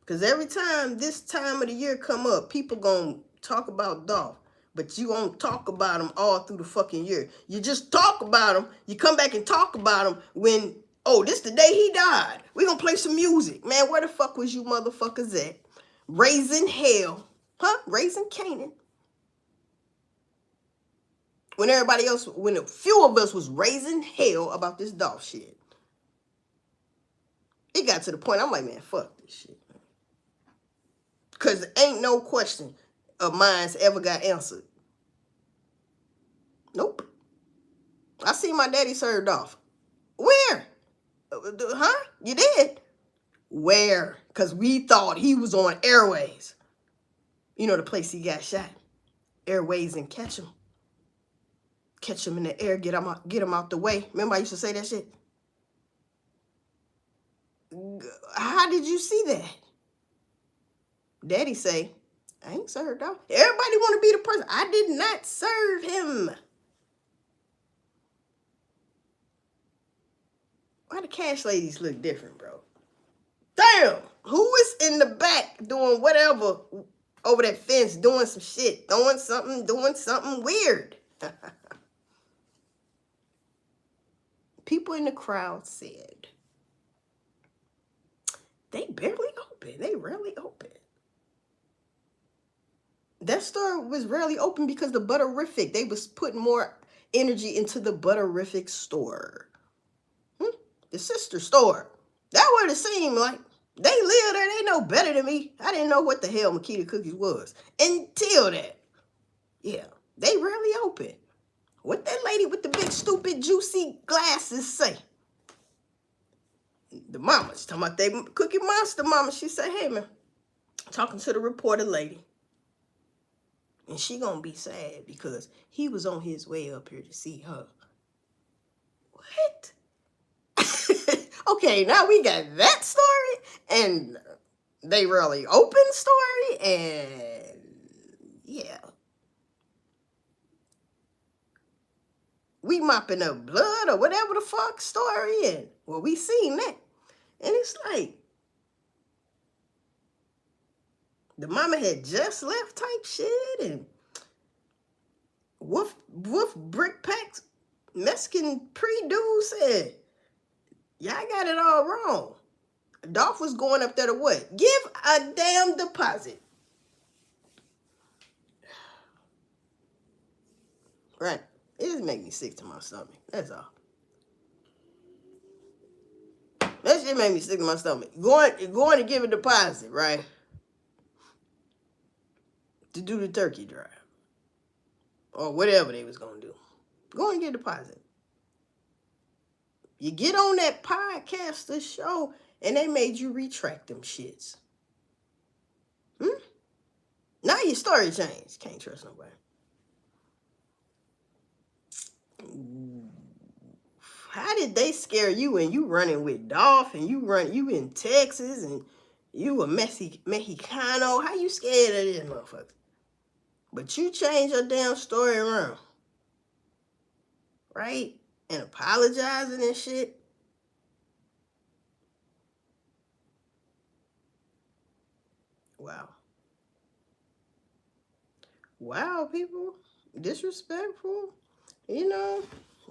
Because every time this time of the year come up, people gonna talk about Dolph. But you won't talk about him all through the fucking year. You just talk about him. You come back and talk about him when, oh, this the day he died. We gonna play some music. Man, where the fuck was you motherfuckers at? Raising hell. Huh? Raising Canaan. When everybody else, when a few of us was raising hell about this Dolph shit. It got to the point, I'm like, man, fuck this shit. Because ain't no question of mine's ever got answered. Nope. I see my daddy served off. Where? Huh? You did? Where? Because we thought he was on Airways. You know the place he got shot. Airways and Catch him. Catch him in the air, get him out the way. Remember I used to say that shit? How did you see that? Daddy say, I ain't served off. Everybody want to be the person. I did not serve him. Why the cash ladies look different, bro? Damn, who is in the back doing whatever over that fence, doing some shit, doing something weird? People in the crowd said, they barely open. They rarely open. That store was rarely open because the Butterific, they was putting more energy into the Butterific store. The sister store. That what it seemed like. They live there. They know better than me. I didn't know what the hell Makita Cookies was until that. Yeah, they rarely open. What that lady with the big, stupid, juicy glasses say? The mama, she's talking about that Cookie Monster mama. She said, hey, man, talking to the reporter lady. And she gonna be sad because he was on his way up here to see her. What? Okay, now we got that story. And they really open story, and yeah. We mopping up blood or whatever the fuck story, and well, we seen that. And it's like, the mama had just left type shit, and Wolf Brick Packs Mexican pre-dude said, y'all got it all wrong. Dolph was going up there to what? Give a damn deposit. Right. It just make me sick to my stomach. That's all. That shit made me sick to my stomach. Going to give a deposit, right? To do the turkey drive. Or whatever they was going to do. Go and get a deposit. You get on that podcaster show and they made you retract them shits. Now your story changed. Can't trust nobody. How did they scare you and you running with Dolph and you in Texas and you a Mexicano? How you scared of this motherfucker? But you change your damn story around. Right? And apologizing and shit. Wow. Wow, people. Disrespectful. You know,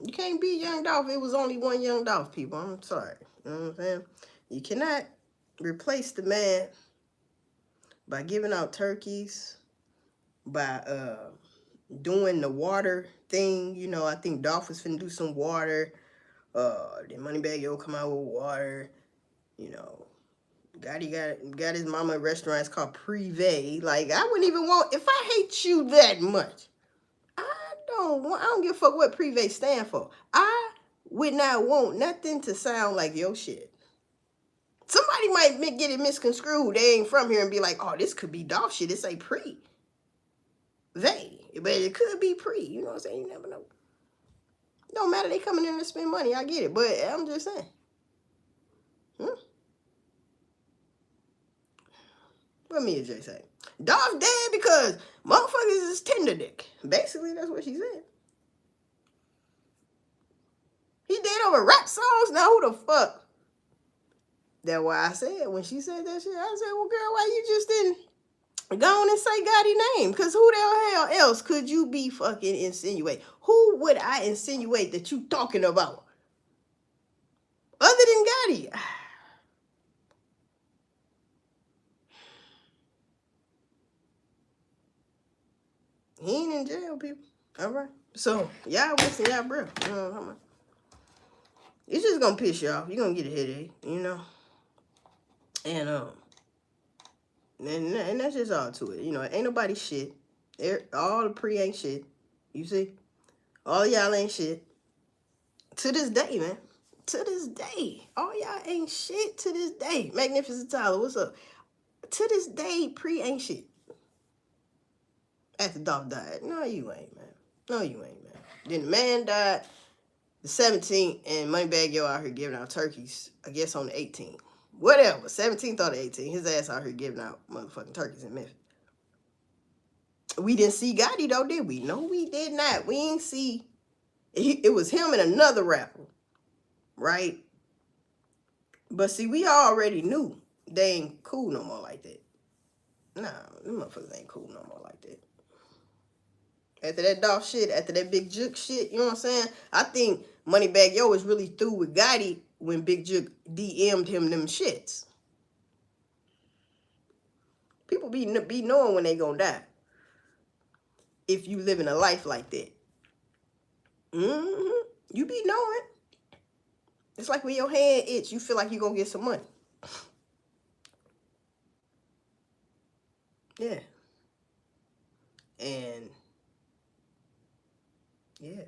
you can't beat Young Dolph. It was only one Young Dolph, people. I'm sorry. You know what I'm saying? You cannot replace the man by giving out turkeys, by doing the water thing. You know, I think Dolph was finna do some water. Then Moneybagg Yo come out with water. You know, Gotti got his mama a restaurant. It's called Privé. Like, I wouldn't even want, if I hate you that much, I don't give a fuck what Privé stand for. I would not want nothing to sound like your shit. Somebody might get it misconstrued. They ain't from here and be like, oh, this could be Dolph shit. It say Pre. They. But it could be Pre. You know what I'm saying? You never know. Don't matter. They coming in to spend money. I get it. But I'm just saying. What me and Jay say? Dolph dead because motherfuckers is tender dick. Basically, that's what she said. He dead over rap songs? Now who the fuck? That's why I said, when she said that shit, I said, well, girl, why you just didn't go on and say Gotti name? Because who the hell else could you be fucking insinuate? Who would I insinuate that you talking about? Other than Gotti? He ain't in jail, people. All right. So, y'all wasting y'all breath. You know what I'm talking about? It's just gonna piss you off. You're gonna get a headache, you know? And that's just all to it. You know, ain't nobody shit. All the Pre ain't shit. You see? All y'all ain't shit. To this day, man. To this day. All y'all ain't shit to this day. Magnificent Tyler, what's up? To this day, Pre ain't shit. After Dolph died. No, you ain't, man. No, you ain't, man. Then the man died the 17th, and Moneybagg Yo out here giving out turkeys, I guess on the 18th. Whatever, 17th or the 18th. His ass out here giving out motherfucking turkeys in Memphis. We didn't see Gotti, though, did we? No, we did not. We ain't see. It was him and another rapper, right? But see, we already knew they ain't cool no more like that. Nah, them motherfuckers ain't cool no more like that. After that Dolph shit, after that Big Jook shit, you know what I'm saying? I think Moneybagg Yo was really through with Gotti when Big Jook DM'd him them shits. People be knowing when they gonna die. If you living a life like that. You be knowing. It's like when your hand itch, you feel like you gonna get some money. Yeah. And yeah.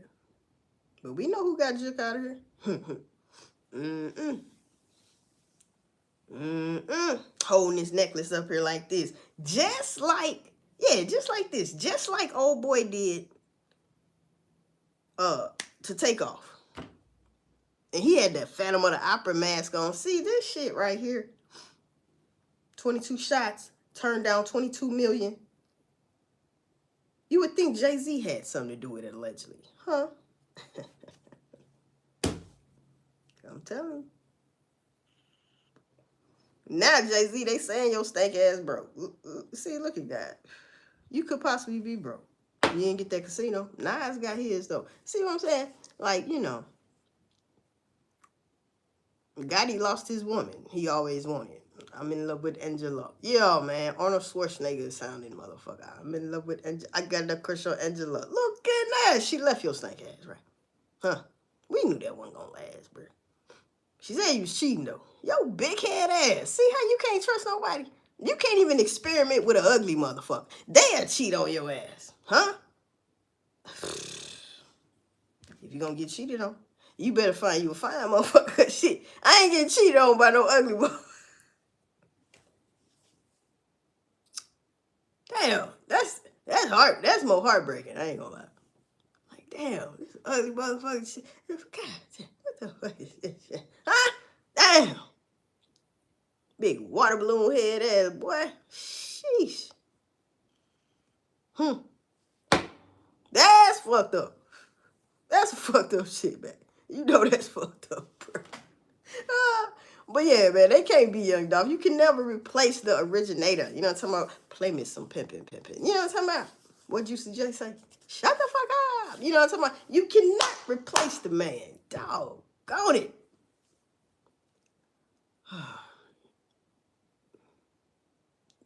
But we know who got Jook out of here. Holding his necklace up here like this. Just like this. Just like old boy did to Takeoff. And he had that Phantom of the Opera mask on. See this shit right here. 22 shots, turned down 22 million. You would think Jay-Z had something to do with it, allegedly. Huh? I'm telling you. Now, Jay-Z, they saying your stank ass broke. See, look at that. You could possibly be broke. You didn't get that casino. Nas got his, though. See what I'm saying? Like, you know, Gotti lost his woman. He always wanted. I'm in love with Angela. Yeah, man. Arnold Schwarzenegger sounding motherfucker. I'm in love with Angela. I got that crush on Angela. Look at that. She left your stank ass, right? Huh? We knew that wasn't gonna last, bro. She said you was cheating, though. Yo, big head ass. See how you can't trust nobody? You can't even experiment with an ugly motherfucker. They'll cheat on your ass. Huh? If you're gonna get cheated on, you better find you a fine motherfucker. Shit, I ain't getting cheated on by no ugly motherfucker. Damn, that's hard. That's more heartbreaking. I ain't gonna lie. Like, damn, this ugly motherfucker shit. God, what the fuck is this shit? Huh? Damn. Big water balloon head ass boy. Sheesh. That's fucked up. That's fucked up shit, man. You know that's fucked up, bro. But yeah, man, they can't be Young Dolph. You can never replace the originator. You know what I'm talking about? Play me some pimpin'. You know what I'm talking about? What Juicy J say? Shut the fuck up. You know what I'm talking about? You cannot replace the man. Dog. Got it.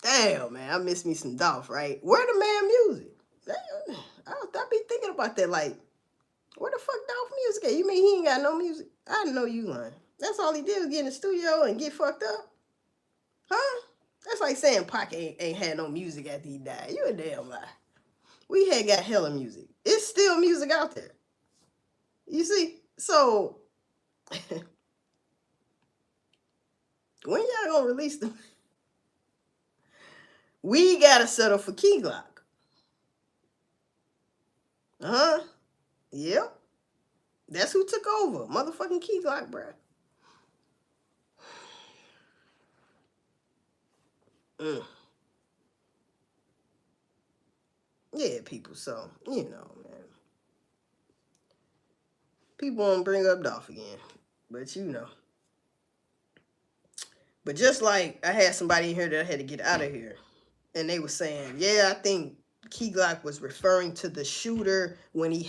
Damn, man. I miss me some Dolph, right? Where the man music? Damn. I be thinking about that, like, where the fuck Dolph music at? You mean he ain't got no music? I know you lying. That's all he did was get in the studio and get fucked up? Huh? That's like saying Pac ain't had no music after he died. You a damn lie. We had got hella music. It's still music out there. You see? So, when y'all gonna release them? We gotta settle for Key Glock. Uh-huh. Yep. That's who took over. Motherfucking Key Glock, bruh. Yeah, people, so, you know, man. People won't bring up Dolph again. But you know. But just like I had somebody in here that I had to get out of here. And they were saying, yeah, I think Key Glock was referring to the shooter when he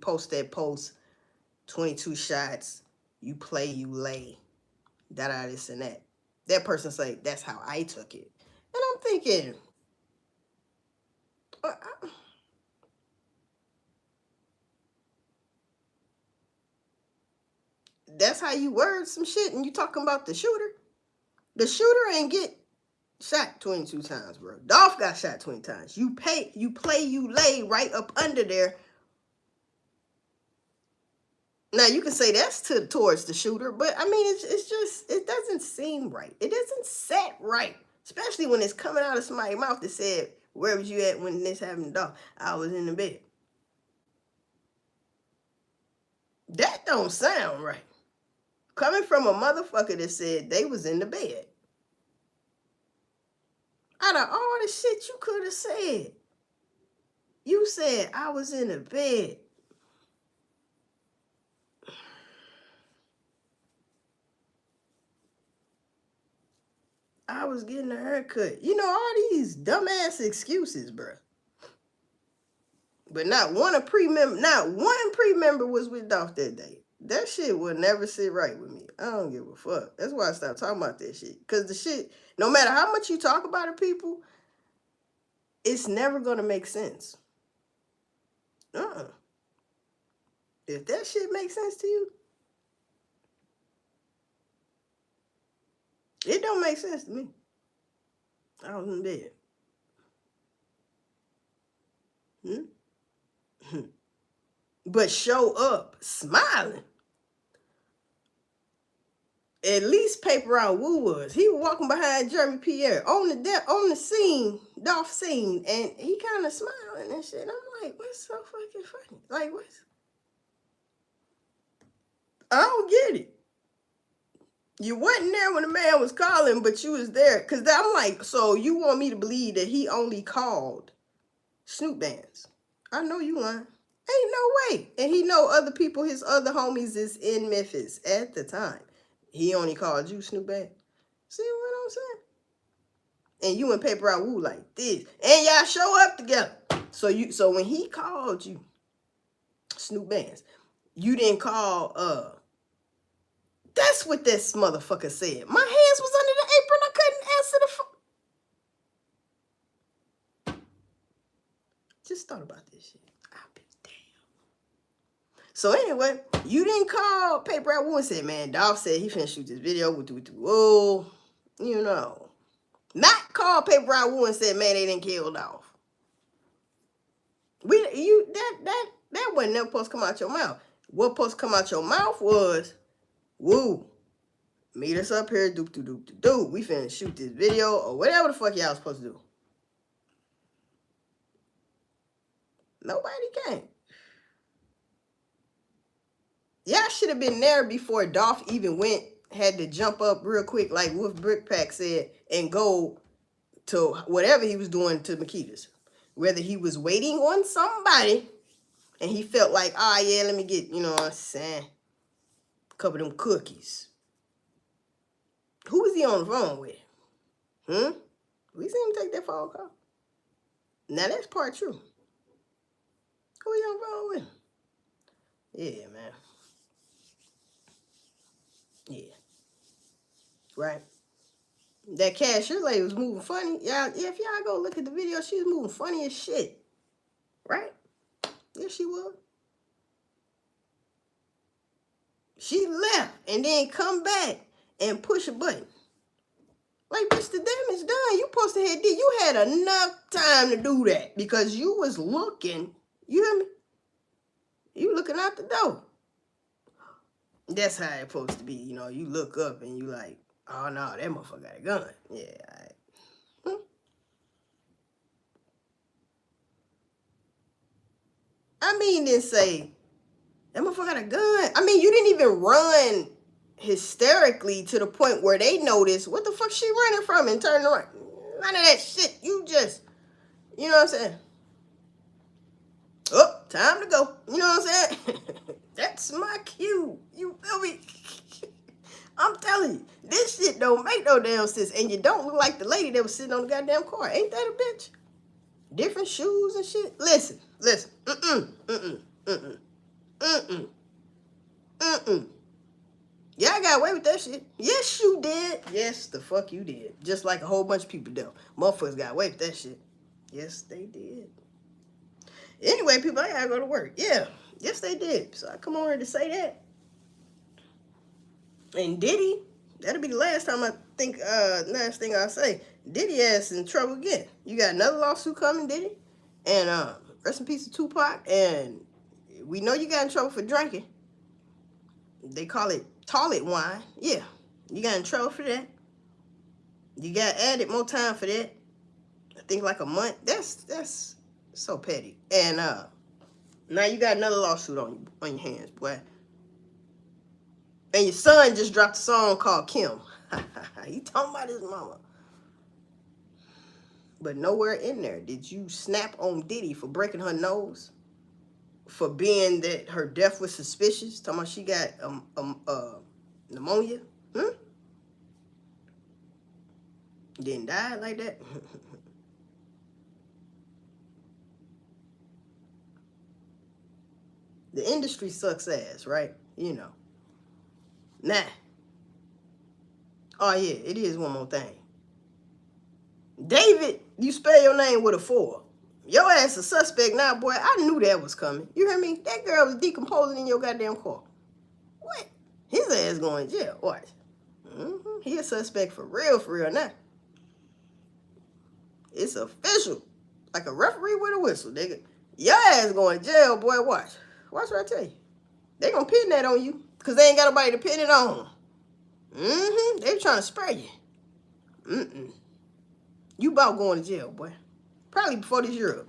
posted that post, 22 shots, you play, you lay, this and that. That person say, that's how I took it. And I'm thinking, that's how you word some shit and you talking about the shooter? The shooter ain't get shot 22 times, bro. Dolph got shot 20 times. You play, you lay right up under there. Now you can say that's towards the shooter, but I mean it's just it doesn't seem right. It doesn't set right, especially when it's coming out of somebody's mouth that said, "Where was you at when this happened, dog? I was in the bed." That don't sound right. Coming from a motherfucker that said they was in the bed. Out of all the shit you could have said, you said I was in the bed. I was getting a haircut. You know, all these dumbass excuses, bro. But not one pre-member was with Dolph that day. That shit will never sit right with me. I don't give a fuck. That's why I stopped talking about that shit. Because the shit, no matter how much you talk about it, people, it's never going to make sense. If that shit makes sense to you, it don't make sense to me. I was in bed. But show up smiling. At least Paper Route Wu was. He was walking behind Jeremy Pierre on the scene, Dolph scene, and he kind of smiling and shit. I'm like, what's so fucking funny? Like, what's... I don't get it. You wasn't there when the man was calling, but you was there. Cause I'm like, so you want me to believe that he only called Snoop Bands? I know you lying. Ain't no way. And he know other people, his other homies is in Memphis at the time. He only called you Snoop Bands. See what I'm saying? And you and Paper Route Wu like this. And y'all show up together. So when he called you Snoop Bands, you didn't call that's what this motherfucker said. My hands was under the apron. I couldn't answer the phone. Just thought about this shit. I'll be damn. So anyway, you didn't call Paper Route Wu and said, man, Dolph said he finna shoot this video. Whoa, you know. Not call Paper Route Wu and said, man, they didn't kill Dolph. That wasn't never supposed to come out your mouth. What supposed to come out your mouth was, Woo, meet us up here, doop. We finna shoot this video or whatever the fuck y'all supposed to do. Nobody came. Y'all should have been there before Dolph even had to jump up real quick, like Wolf Brickpack said, and go to whatever he was doing to Makita's. Whether he was waiting on somebody and he felt like, yeah, let me get, you know what I'm saying, a couple of them cookies. Who was he on the phone with? We seen him take that phone call. Now that's part true. Who he on the phone with? Yeah, man. Yeah. Right. That cashier lady was moving funny. Yeah, if y'all go look at the video, she was moving funny as shit. Right? Yeah, she was. She left and then come back and push a button. Like, bitch, the damage done. You supposed to have did. You had enough time to do that because you was looking. You hear me? You looking out the door. That's how it's supposed to be. You know, you look up and you like, oh no, that motherfucker got a gun. Yeah, all right. I mean, didn't say that motherfucker got a gun. I mean, you didn't even run hysterically to the point where they noticed what the fuck she running from and turning around. None of that shit. You just, you know what I'm saying? Oh, time to go. You know what I'm saying? That's my cue. You feel me? I'm telling you, this shit don't make no damn sense. And you don't look like the lady that was sitting on the goddamn car. Ain't that a bitch? Different shoes and shit. Listen. Y'all got away with that shit. Yes, you did. Yes, the fuck you did. Just like a whole bunch of people do. Motherfuckers got away with that shit. Yes, they did. Anyway, people, I gotta go to work. Yeah. Yes, they did. So I come over here to say that. And Diddy, that'll be the last time I think, last thing I'll say. Diddy ass in trouble again. You got another lawsuit coming, Diddy. And rest in peace to Tupac. And we know you got in trouble for drinking. They call it toilet wine. Yeah. You got in trouble for that. You got added more time for that. I think like a month. That's so petty. And now you got another lawsuit on your hands, boy. And your son just dropped a song called Kim. He talking about his mama. But nowhere in there did you snap on Diddy for breaking her nose, for being that her death was suspicious. Talking about she got pneumonia. Didn't die like that. The industry sucks ass, right? You know. Nah. Oh yeah, it is one more thing. David, you spell your name with a 4. Your ass a suspect now, boy. I knew that was coming. You hear me? That girl was decomposing in your goddamn car. What? His ass going to jail. Watch. He a suspect for real now. It's official. Like a referee with a whistle, nigga. Your ass going to jail, boy. Watch. Watch what I tell you. They gonna pin that on you. Because they ain't got nobody to pin it on. They trying to spare you. You about going to jail, boy. Probably before this year up.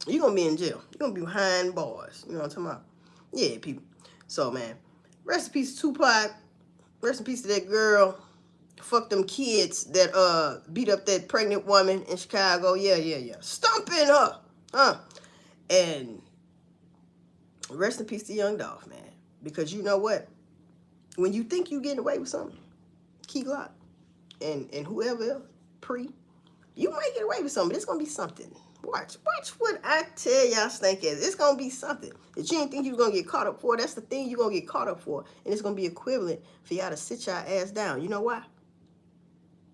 You gonna be in jail. You gonna be behind bars. You know what I'm talking about? Yeah, people. So, man, rest in peace, Tupac. Rest in peace to that girl. Fuck them kids that beat up that pregnant woman in Chicago. Yeah. Stomping her. Huh? And rest in peace to Young Dolph, man. Because you know what? When you think you getting away with something, Key Glock and whoever else, you might get away with something, but it's gonna be something. Watch what I tell y'all, stink ass. It's gonna be something that you didn't think you was gonna get caught up for. That's the thing you're gonna get caught up for, and it's gonna be equivalent for y'all to sit y'all ass down. You know why?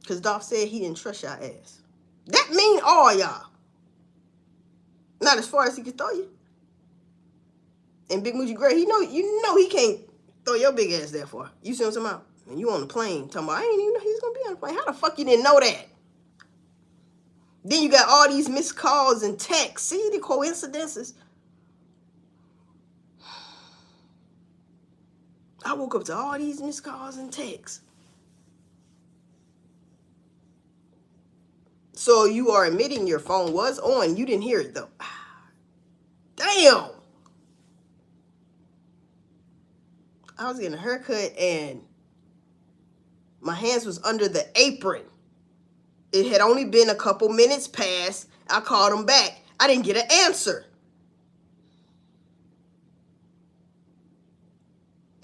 Because Dolph said he didn't trust y'all ass. That mean all y'all. Not as far as he can throw you. And Big Moochie Gray, you know he can't throw your big ass that far. You see what I'm talking about? And you on the plane talking about, I didn't even know he was gonna be on the plane. How the fuck you didn't know that? Then you got all these missed calls and texts. See the coincidences? I woke up to all these missed calls and texts. So you are admitting your phone was on. You didn't hear it though. Damn. I was getting a haircut and my hands was under the apron. It had only been a couple minutes past. I called him back. I didn't get an answer.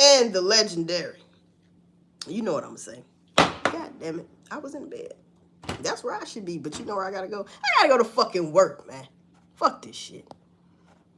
And the legendary. You know what I'm saying. God damn it. I was in bed. That's where I should be, but you know where I gotta go? I gotta go to fucking work, man. Fuck this shit.